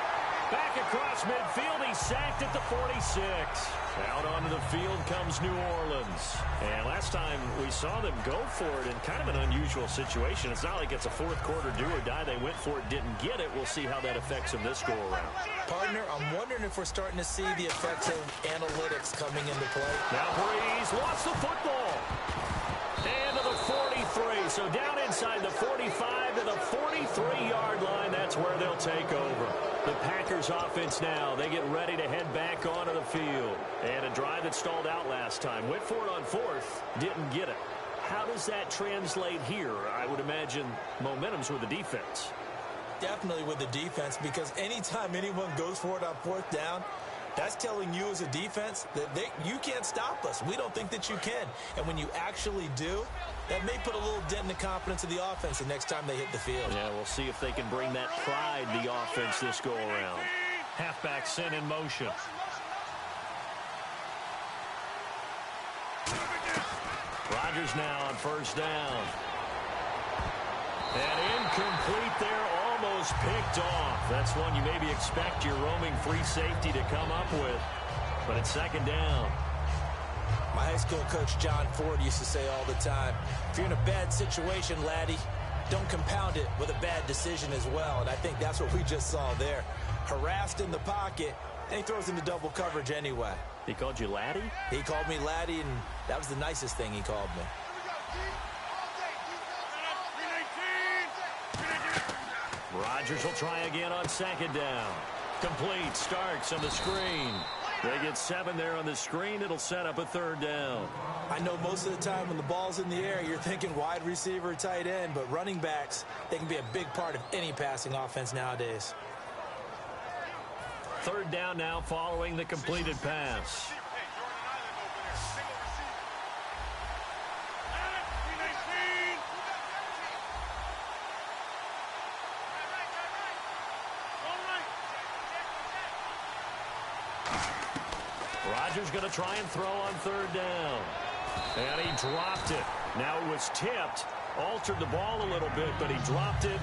Back across midfield, he's sacked at the 46. Out onto the field comes New Orleans. And last time we saw them go for it in kind of an unusual situation. It's not like it's a 4th quarter do or die. They went for it, didn't get it. We'll see how that affects them this go-around. Partner, I'm wondering if we're starting to see the effects of analytics coming into play. Now Breeze lost the football. And to the 43. three. So down inside the 45 to the 43-yard line. That's where they'll take over. The Packers offense now. They get ready to head back onto the field. And a drive that stalled out last time. Went for it on fourth. Didn't get it. How does that translate here? I would imagine momentum's with the defense. Definitely with the defense, because anytime anyone goes for it on fourth down, that's telling you as a defense that you can't stop us. We don't think that you can. And when you actually do, that may put a little dent in the confidence of the offense the next time they hit the field. Yeah, we'll see if they can bring that pride, the offense, this go-around. Halfback sent in motion. Rodgers now on first down. And incomplete there, almost picked off. That's one you maybe expect your roaming free safety to come up with. But it's second down. My high school coach, John Ford, used to say all the time, if you're in a bad situation, laddie, don't compound it with a bad decision as well. And I think that's what we just saw there. Harassed in the pocket, and he throws into double coverage anyway. He called you laddie? He called me laddie, and that was the nicest thing he called me. Rodgers will try again on second down. Complete. Starks on the screen. They get 7 there on the screen. It'll set up a third down. I know most of the time when the ball's in the air, you're thinking wide receiver, tight end, but running backs, they can be a big part of any passing offense nowadays. Third down now following the completed pass. Rodgers going to try and throw on third down. And he dropped it. Now it was tipped. Altered the ball a little bit, but he dropped it.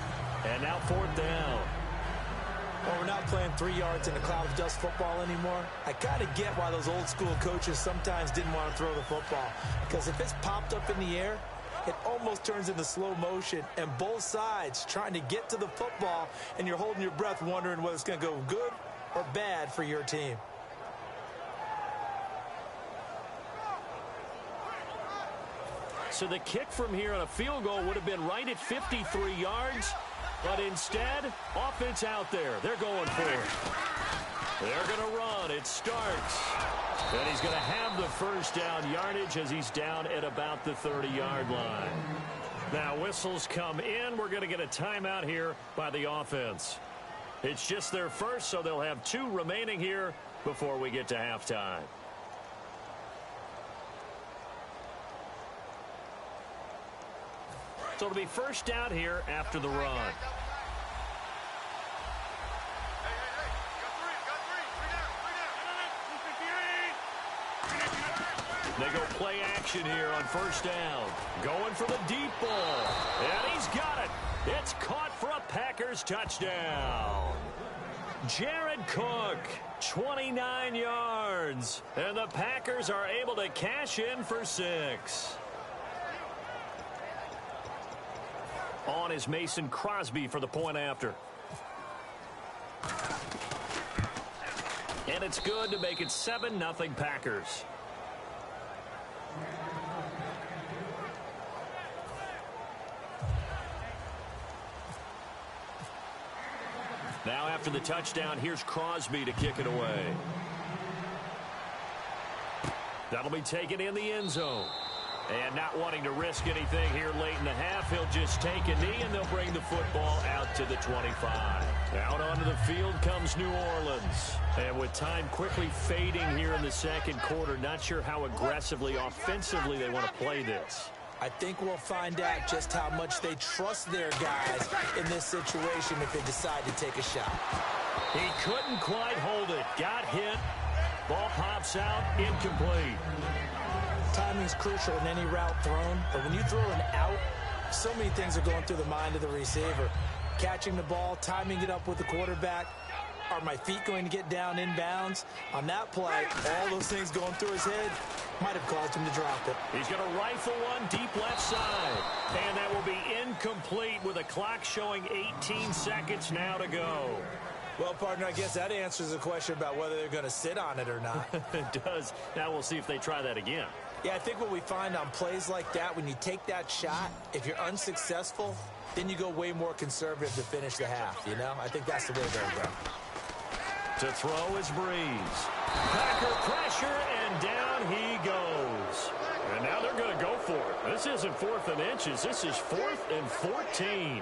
And now fourth down. Well, we're not playing 3 yards in a cloud of dust football anymore. I kind of get why those old school coaches sometimes didn't want to throw the football. Because if it's popped up in the air, it almost turns into slow motion. And both sides trying to get to the football, and you're holding your breath wondering whether it's going to go good or bad for your team. So the kick from here on a field goal would have been right at 53 yards. But instead, offense out there. They're going for it. They're going to run. It starts. And he's going to have the first down yardage as he's down at about the 30-yard line. Now whistles come in. We're going to get a timeout here by the offense. It's just their first, so they'll have 2 remaining here before we get to halftime. So it'll be first down here after the run. They go play action here on first down. Going for the deep ball. And he's got it. It's caught for a Packers touchdown. Jared Cook, 29 yards. And the Packers are able to cash in for 6. On is Mason Crosby for the point after. And it's good to make it 7-0 Packers. Now after the touchdown, here's Crosby to kick it away. That'll be taken in the end zone. And not wanting to risk anything here late in the half, he'll just take a knee, and they'll bring the football out to the 25. Out onto the field comes New Orleans. And with time quickly fading here in the second quarter, not sure how aggressively, offensively they want to play this. I think we'll find out just how much they trust their guys in this situation if they decide to take a shot. He couldn't quite hold it. Got hit. Ball pops out. Incomplete. Timing's crucial in any route thrown, but when you throw an out, so many things are going through the mind of the receiver. Catching the ball, timing it up with the quarterback. Are my feet going to get down inbounds? On that play, all those things going through his head might have caused him to drop it. He's going to rifle one deep left side. And that will be incomplete with a clock showing 18 seconds now to go. Well, partner, I guess that answers the question about whether they're going to sit on it or not. It does. Now we'll see if they try that again. Yeah, I think what we find on plays like that, when you take that shot, if you're unsuccessful, then you go way more conservative to finish the half, you know? I think that's the way they'll go. To throw is Breeze. Packer pressure, and down he goes. And now they're going to go for it. This isn't 4th and inches. This is 4th and 14.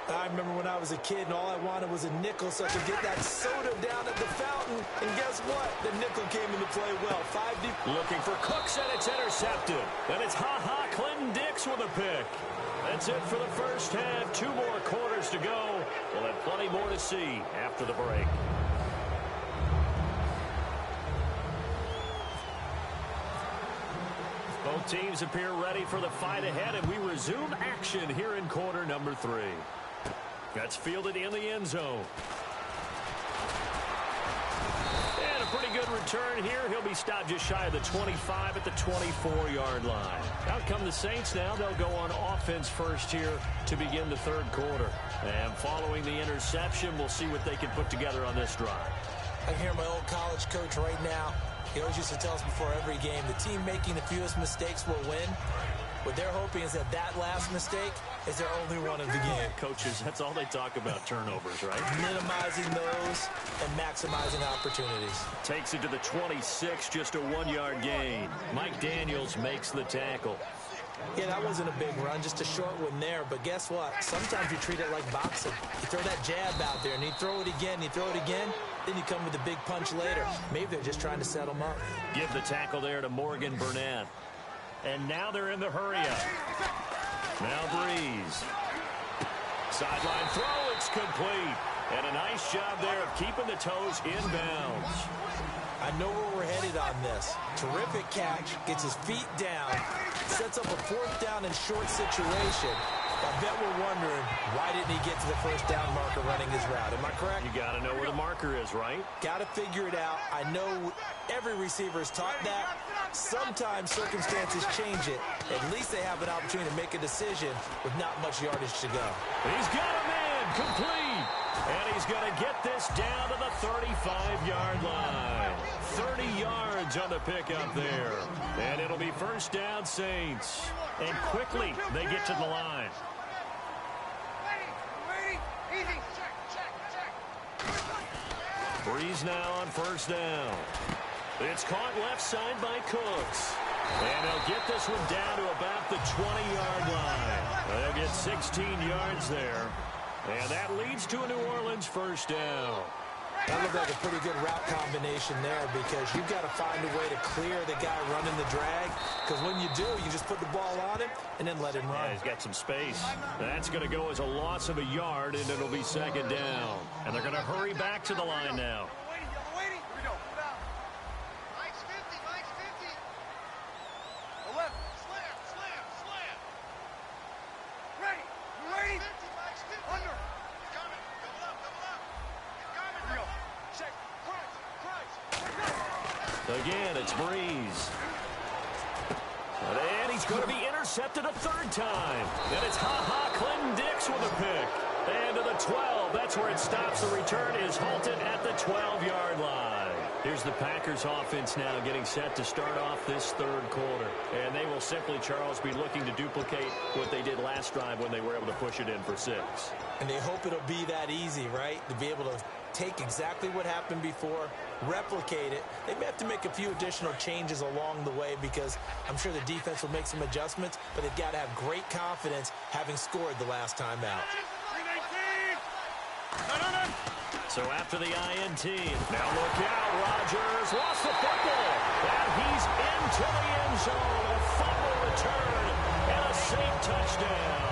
I remember when I was a kid and all I wanted was a nickel so I could get that soda down at the fountain. And guess what? The nickel came into play well. 5 deep. Looking for Cooks, and it's intercepted. And it's Clinton Dix with a pick. That's it for the first half. 2 more quarters to go. We'll have plenty more to see after the break. Both teams appear ready for the fight ahead, and we resume action here in quarter number 3. That's fielded in the end zone. And a pretty good return here. He'll be stopped just shy of the 25 at the 24-yard line. Out come the Saints now. They'll go on offense first here to begin the 3rd quarter. And following the interception, we'll see what they can put together on this drive. I hear my old college coach right now. He always used to tell us before every game, the team making the fewest mistakes will win. What they're hoping is that last mistake is their only one of the game. Coaches, that's all they talk about, turnovers, right? Minimizing those and maximizing opportunities. Takes it to the 26, just a 1-yard gain. Mike Daniels makes the tackle. Yeah, that wasn't a big run, just a short one there. But guess what? Sometimes you treat it like boxing. You throw that jab out there, and you throw it again, then you come with a big punch later. Maybe they're just trying to set them up. Give the tackle there to Morgan Burnett. And now they're in the hurry-up. Now Breeze. Sideline throw, it's complete. And a nice job there of keeping the toes inbounds. I know where we're headed on this. Terrific catch, gets his feet down, sets up a 4th down and short situation. I bet we're wondering, why didn't he get to the 1st down marker running his route? Am I correct? You got to know where the marker is, right? Got to figure it out. I know every receiver is taught that. Sometimes circumstances change it. At least they have an opportunity to make a decision with not much yardage to go. He's got a man, complete. And he's going to get this down to the 35-yard line. 30 yards on the pickup there. And it'll be 1st down, Saints. And quickly, they get to the line. Breeze now on 1st down. It's caught left side by Cooks. And they'll get this one down to about the 20-yard line. They'll get 16 yards there. And that leads to a New Orleans 1st down. That looked like a pretty good route combination there because you've got to find a way to clear the guy running the drag. Because when you do, you just put the ball on him and then let him run. Yeah, he's got some space. That's going to go as a loss of a yard, and it'll be 2nd down. And they're going to hurry back to the line now. Again, it's Breeze. And he's going to be intercepted a 3rd time. And it's Clinton Dix with a pick. And to the 12, that's where it stops. The return is halted at the 12-yard line. Here's the Packers offense now getting set to start off this 3rd quarter. And they will simply, Charles, be looking to duplicate what they did last drive when they were able to push it in for 6. And they hope it'll be that easy, right? To be able to take exactly what happened before, replicate it. They may have to make a few additional changes along the way because I'm sure the defense will make some adjustments, but they've got to have great confidence having scored the last time out. So after the INT, now look out, Rodgers lost the football, and he's into the end zone, a fumble return, and a safe touchdown.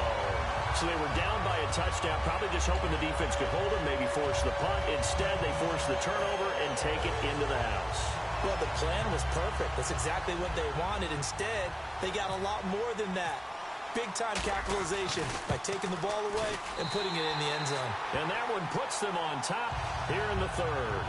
So they were down by a touchdown, probably just hoping the defense could hold them, maybe force the punt. Instead, they forced the turnover and take it into the house. Well, the plan was perfect. That's exactly what they wanted. Instead, they got a lot more than that. Big-time capitalization by taking the ball away and putting it in the end zone. And that one puts them on top here in the 3rd.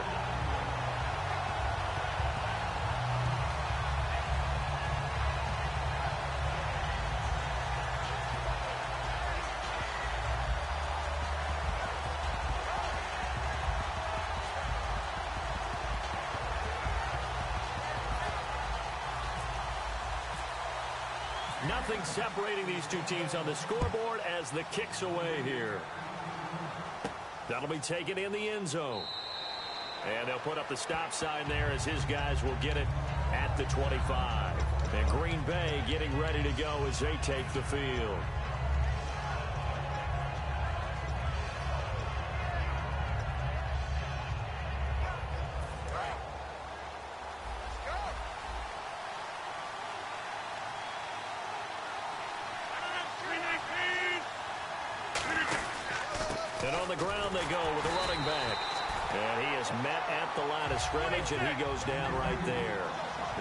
Nothing separating these two teams on the scoreboard as the kick's away here. That'll be taken in the end zone. And they'll put up the stop sign there as his guys will get it at the 25. And Green Bay getting ready to go as they take the field. And on the ground they go with a running back. And he is met at the line of scrimmage, and he goes down right there.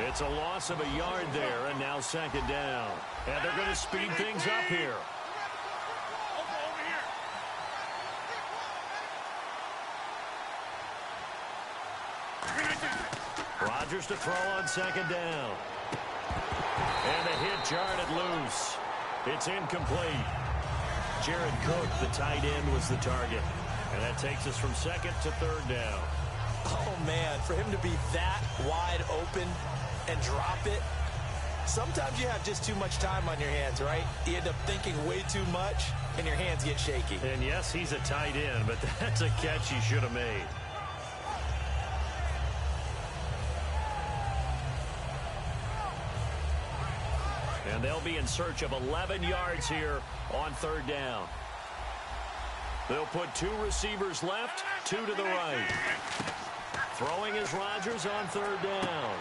It's a loss of a yard there, and now second down. And they're going to speed things up here. Rodgers to throw on second down. And the hit jarred it loose. It's incomplete. Jared Cook, the tight end, was the target. And that takes us from second to third down. Oh, man, for him to be that wide open and drop it. Sometimes you have just too much time on your hands, right? You end up thinking way too much, and your hands get shaky. And yes, he's a tight end, but that's a catch he should have made. And they'll be in search of 11 yards here on third down. They'll put two receivers left, two to the right. Throwing is Rodgers on third down.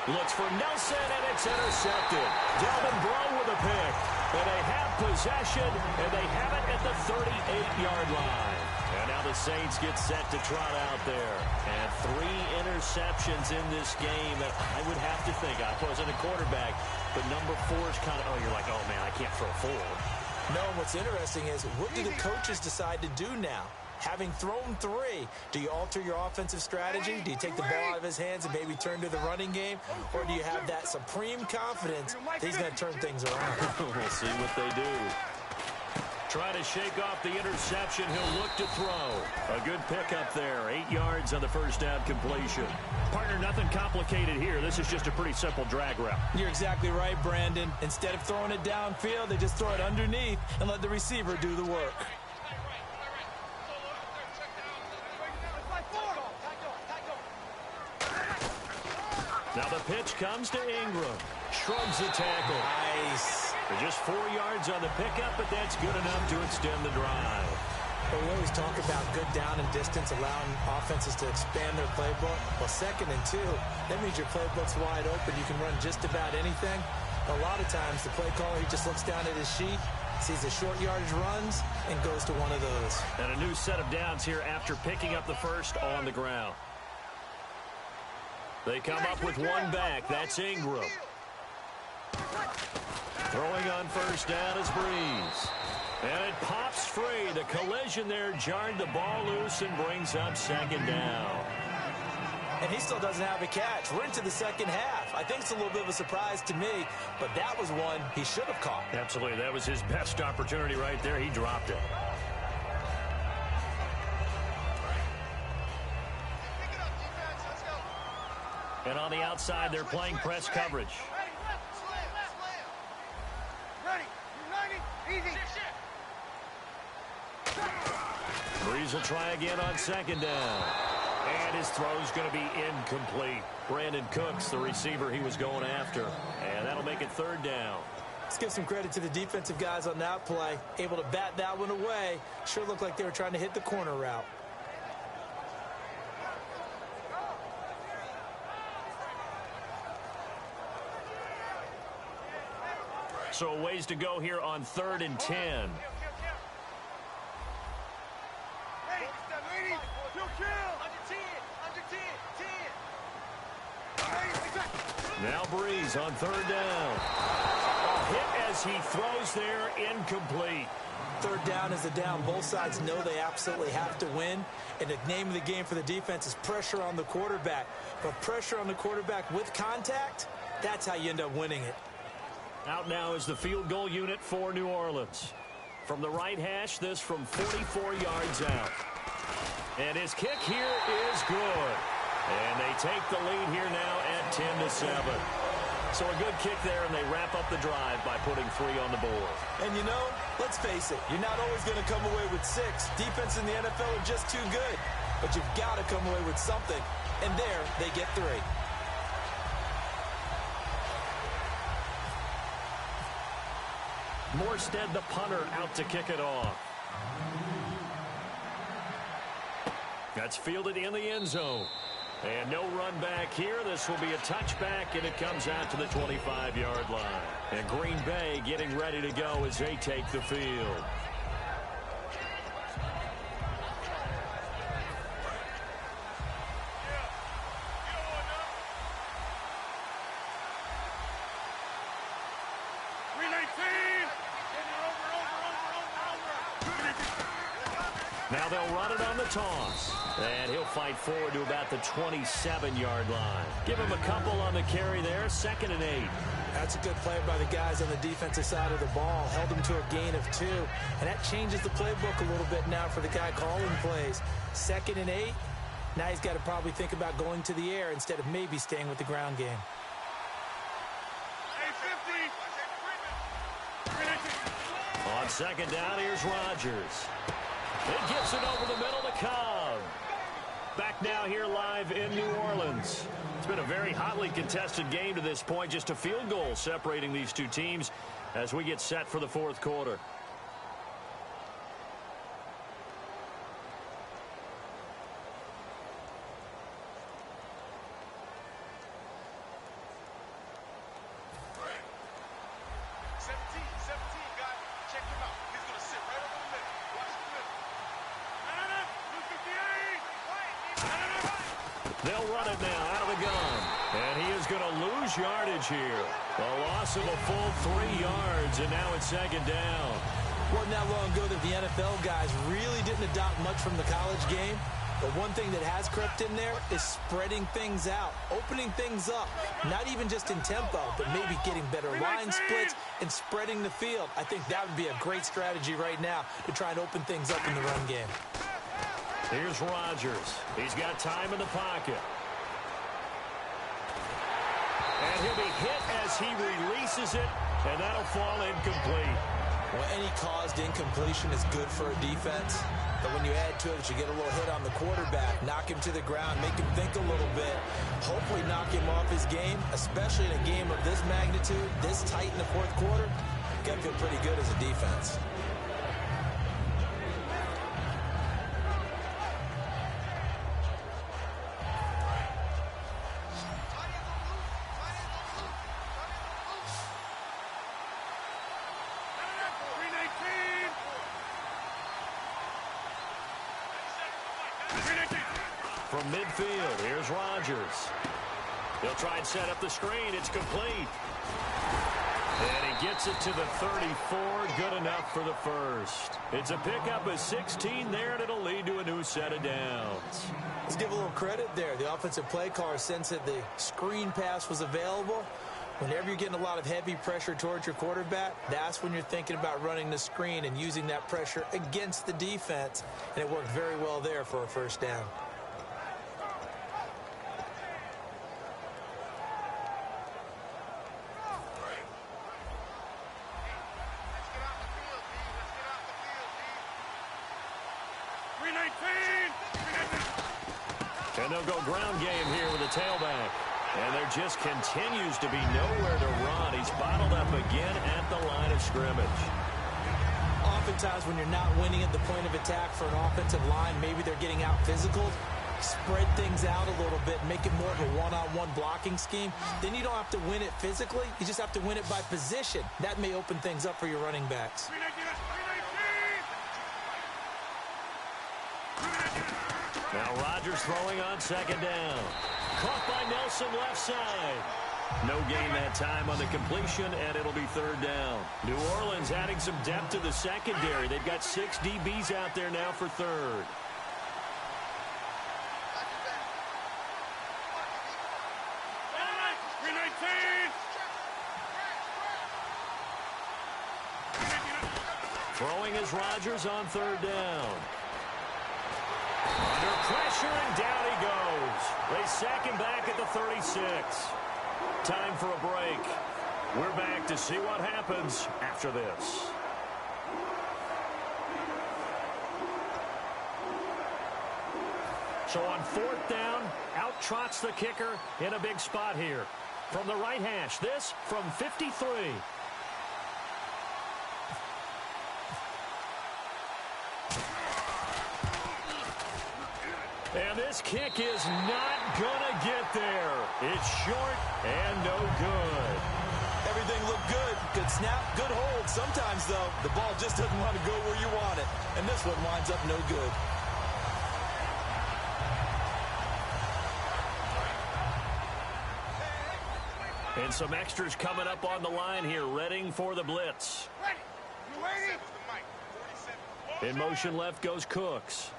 Looks for Nelson, and it's intercepted. Delvin Breaux with a pick. And they have possession, and they have it at the 38-yard line. And now the Saints get set to trot out there. And 3 interceptions in this game. And I would have to think, I wasn't a quarterback, but number 4 is kind of, you're like, oh, man, I can't throw 4. No, what's interesting is, what do the coaches decide to do now? Having thrown 3, do you alter your offensive strategy? Do you take the ball out of his hands and maybe turn to the running game? Or do you have that supreme confidence that he's going to turn things around? We'll see what they do. Try to shake off the interception. He'll look to throw. A good pickup there. 8 yards on the first down completion. Partner, nothing complicated here. This is just a pretty simple drag route. You're exactly right, Brandon. Instead of throwing it downfield, they just throw it underneath and let the receiver do the work. Now the pitch comes to Ingram. Shrugs the tackle. Nice. They're just 4 yards on the pickup, but that's good enough to extend the drive. Well, we always talk about good down and distance, allowing offenses to expand their playbook. Well, 2nd and 2, that means your playbook's wide open. You can run just about anything. A lot of times, the play caller, he just looks down at his sheet, sees the short yardage runs, and goes to one of those. And a new set of downs here after picking up the first on the ground. They come up with one back. That's Ingram. Throwing on first down is Breeze. And it pops free. The collision there jarred the ball loose and brings up second down. And he still doesn't have a catch. We're into the second half. I think it's a little bit of a surprise to me, but that was one he should have caught. Absolutely. That was his best opportunity right there. He dropped it. And on the outside, they're playing press coverage. Breeze will try again on second down. And his throw's going to be incomplete. Brandon Cooks, the receiver he was going after. And that'll make it third down. Let's give some credit to the defensive guys on that play. Able to bat that one away. Sure looked like they were trying to hit the corner route. So a ways to go here on 3rd and 10. Now Breeze on 3rd down. A hit as he throws there, incomplete. 3rd down is a down. Both sides know they absolutely have to win. And the name of the game for the defense is pressure on the quarterback. But pressure on the quarterback with contact, that's how you end up winning it. Out now is the field goal unit for New Orleans. From the right hash, this from 44 yards out. And his kick here is good. And they take the lead here now at 10-7. So a good kick there, and they wrap up the drive by putting 3 on the board. And you know, let's face it, you're not always going to come away with 6. Defense in the NFL are just too good. But you've got to come away with something. And there, they get 3. Morstead, the punter, out to kick it off. That's fielded in the end zone. And no run back here. This will be a touchback, and it comes out to the 25-yard line. And Green Bay getting ready to go as they take the field. Now they'll run it on the toss. And he'll fight forward to about the 27-yard line. Give him a couple on the carry there. 2nd and 8. That's a good play by the guys on the defensive side of the ball. Held him to a gain of 2. And that changes the playbook a little bit now for the guy calling plays. 2nd and 8. Now he's got to probably think about going to the air instead of maybe staying with the ground game. On 2nd down, here's Rodgers. It gets it over the middle to Cobb. Back now here live in New Orleans. It's been a very hotly contested game to this point. Just a field goal separating these two teams as we get set for the 4th quarter. They'll run it now out of the gun. And he is going to lose yardage here. A loss of a full 3 yards, and now it's 2nd down. Wasn't that long ago that the NFL guys really didn't adopt much from the college game. But one thing that has crept in there is spreading things out, opening things up, not even just in tempo, but maybe getting better line splits and spreading the field. I think that would be a great strategy right now to try and open things up in the run game. Here's Rodgers. He's got time in the pocket. And he'll be hit as he releases it, and that'll fall incomplete. Well, any caused incompletion is good for a defense. But when you add to it, you get a little hit on the quarterback, knock him to the ground, make him think a little bit, hopefully knock him off his game, especially in a game of this magnitude, this tight in the 4th quarter. Got to feel pretty good as a defense. From midfield, here's Rodgers. He'll try and set up the screen. It's complete. And he gets it to the 34. Good enough for the first. It's a pickup of 16 there, and it'll lead to a new set of downs. Let's give a little credit there. The offensive play caller sensed that the screen pass was available. Whenever you're getting a lot of heavy pressure towards your quarterback, that's when you're thinking about running the screen and using that pressure against the defense. And it worked very well there for a first down. And they'll go ground game here with a tailback. And there just continues to be nowhere to run. He's bottled up again at the line of scrimmage. Oftentimes when you're not winning at the point of attack for an offensive line, maybe they're getting out physical, spread things out a little bit, make it more of a one-on-one blocking scheme. Then you don't have to win it physically. You just have to win it by position. That may open things up for your running backs. Now Rodgers throwing on 2nd down. Caught by Nelson left side. No gain that time on the completion, and it'll be 3rd down. New Orleans adding some depth to the secondary. They've got 6 DBs out there now for 3rd. Throwing is Rodgers on 3rd down. Under pressure, and down he goes. They sack him back at the 36. Time for a break. We're back to see what happens after this. So on 4th down, out trots the kicker in a big spot here. From the right hash, this from 53. And this kick is not going to get there. It's short and no good. Everything looked good. Good snap, good hold. Sometimes, though, the ball just doesn't want to go where you want it. And this one winds up no good. And some extras coming up on the line here, readying for the blitz. In motion left goes Cooks.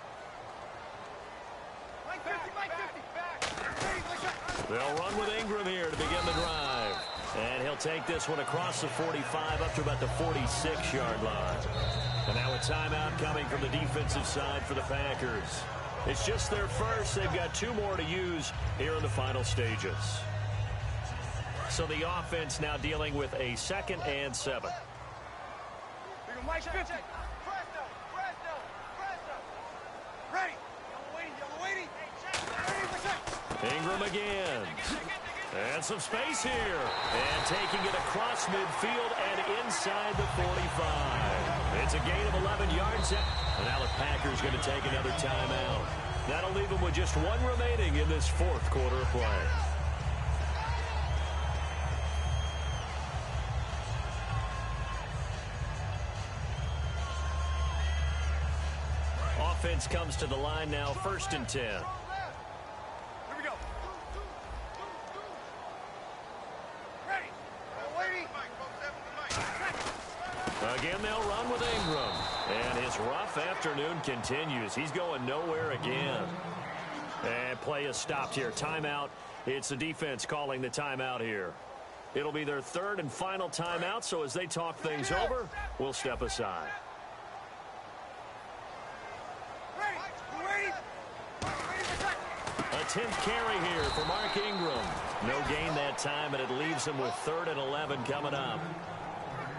They'll run with Ingram here to begin the drive. And he'll take this one across the 45 up to about the 46-yard line. And now a timeout coming from the defensive side for the Packers. It's just their first. They've got 2 more to use here in the final stages. So the offense now dealing with a 2nd and 7. Ingram again. And some space here. And taking it across midfield and inside the 45. It's a gain of 11 yards. And now the Packers going to take another timeout. That'll leave them with just 1 remaining in this 4th quarter of play. Offense comes to the line now, 1st and 10. Again, they'll run with Ingram. And his rough afternoon continues. He's going nowhere again. And play is stopped here. Timeout. It's the defense calling the timeout here. It'll be their 3rd and final timeout, so as they talk things over, we'll step aside. A 10th carry here for Mark Ingram. No gain that time, and it leaves him with 3rd and 11 coming up.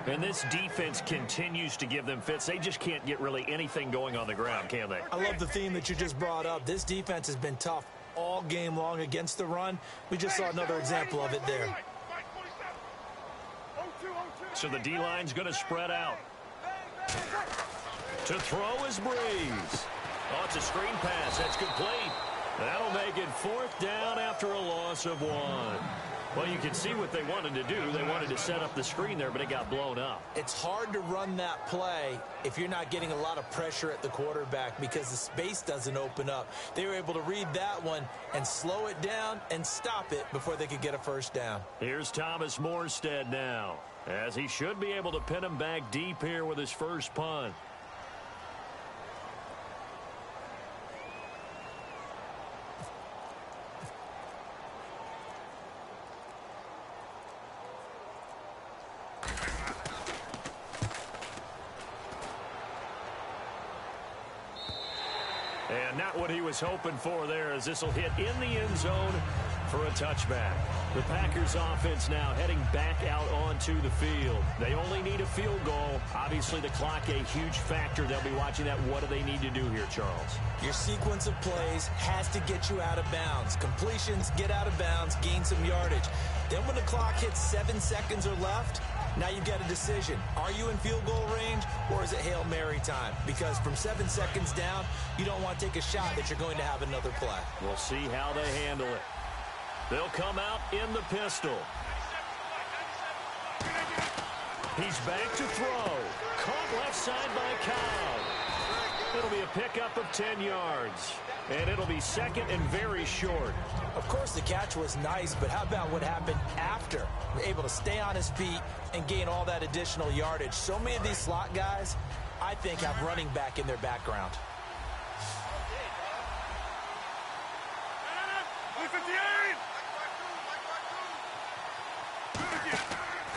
And this defense continues to give them fits. They just can't get really anything going on the ground, can they? I love the theme that you just brought up. This defense has been tough all game long against the run. We just saw another example of it there. So the D-line's going to spread out. To throw is Breeze. Oh, it's a screen pass. That's complete. That'll make it 4th down after a loss of 1. Well, you can see what they wanted to do. They wanted to set up the screen there, but it got blown up. It's hard to run that play if you're not getting a lot of pressure at the quarterback because the space doesn't open up. They were able to read that one and slow it down and stop it before they could get a 1st down. Here's Thomas Morstead now, as he should be able to pin him back deep here with his first punt. And not what he was hoping for there, as this will hit in the end zone for a touchback. The Packers offense now heading back out onto the field. They only need a field goal. Obviously the clock a huge factor. They'll be watching that. What do they need to do here, Charles? Your sequence of plays has to get you out of bounds. Completions, get out of bounds, gain some yardage. Then when the clock hits 7 seconds or left, now you've got a decision. Are you in field goal range, or is it Hail Mary time? Because from 7 seconds down, you don't want to take a shot that you're going to have another play. We'll see how they handle it. They'll come out in the pistol. He's back to throw. Caught left side by Cobb. It'll be a pickup of 10 yards. And it'll be 2nd and very short. Of course, the catch was nice, but how about what happened after? Able to stay on his feet and gain all that additional yardage. So many of these slot guys, I think, have running back in their background.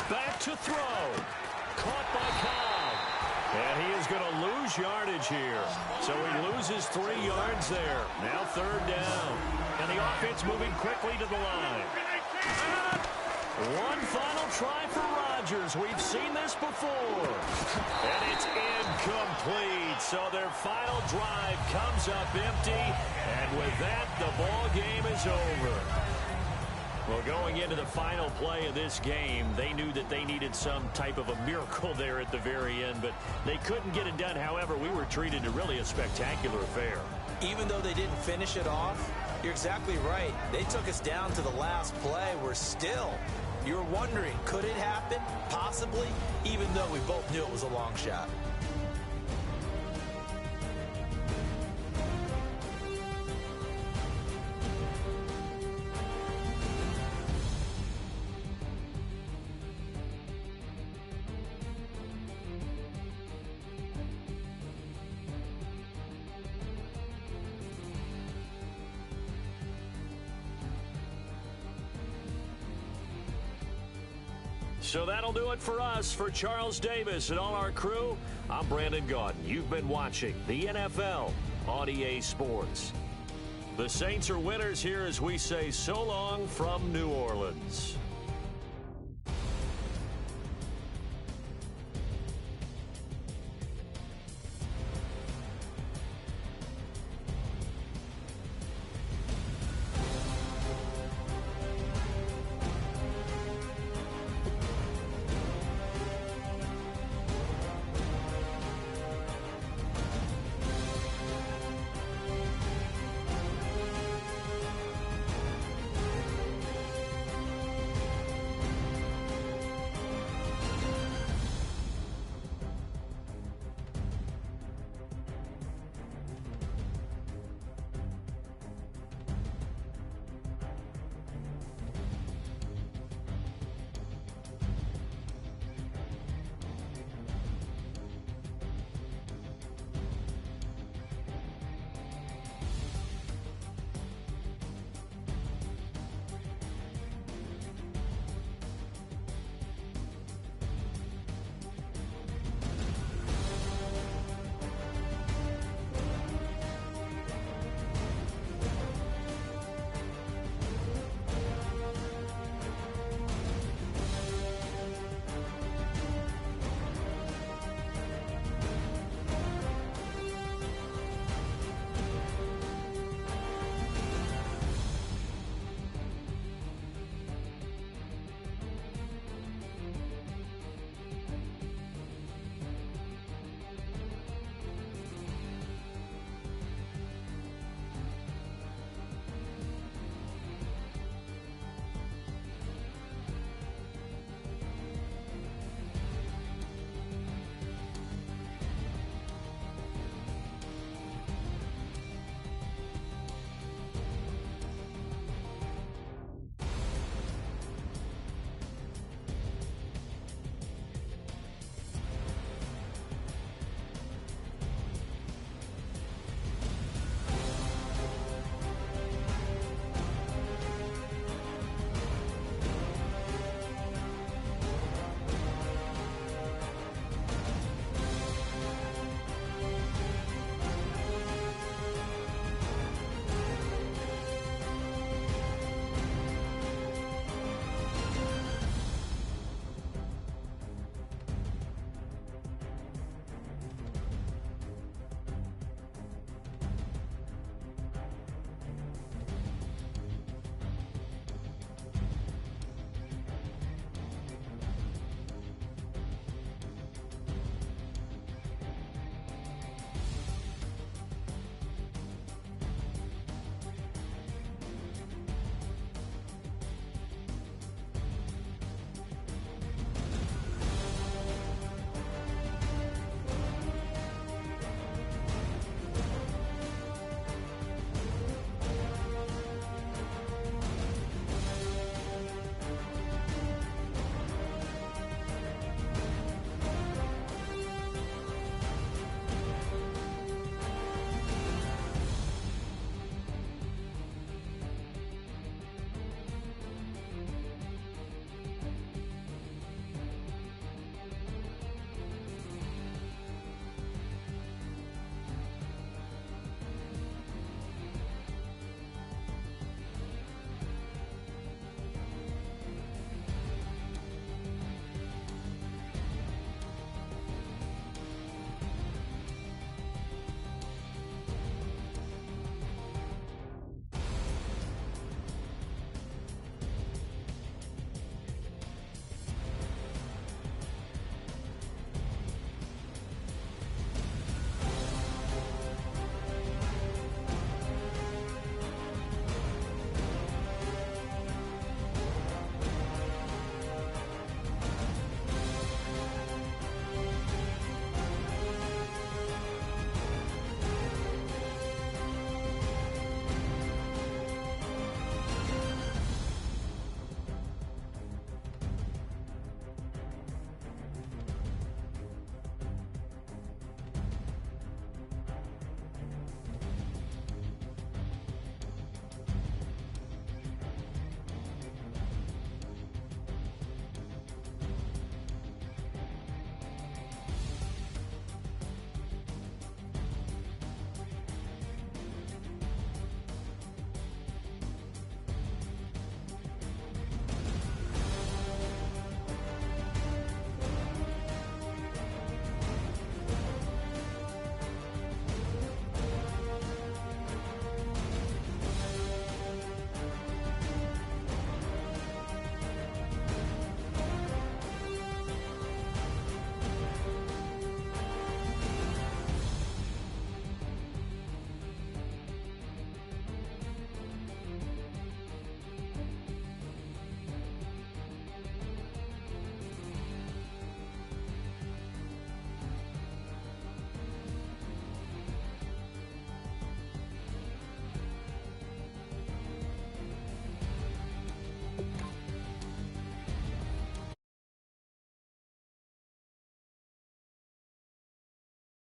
Back to throw. Caught by Cobb. And he is going to lose yardage here. So he loses 3 yards there. Now 3rd down. And the offense moving quickly to the line. One final try for Rodgers. We've seen this before. And it's incomplete. So their final drive comes up empty. And with that, the ball game is over. Well, going into the final play of this game, they knew that they needed some type of a miracle there at the very end, but they couldn't get it done. However, we were treated to really a spectacular affair. Even though they didn't finish it off, you're exactly right. They took us down to the last play. We're still, you're wondering, could it happen? Possibly, even though we both knew it was a long shot. So that'll do it for us. For Charles Davis and all our crew, I'm Brandon Gaudin. You've been watching the NFL on EA Sports. The Saints are winners here as we say so long from New Orleans.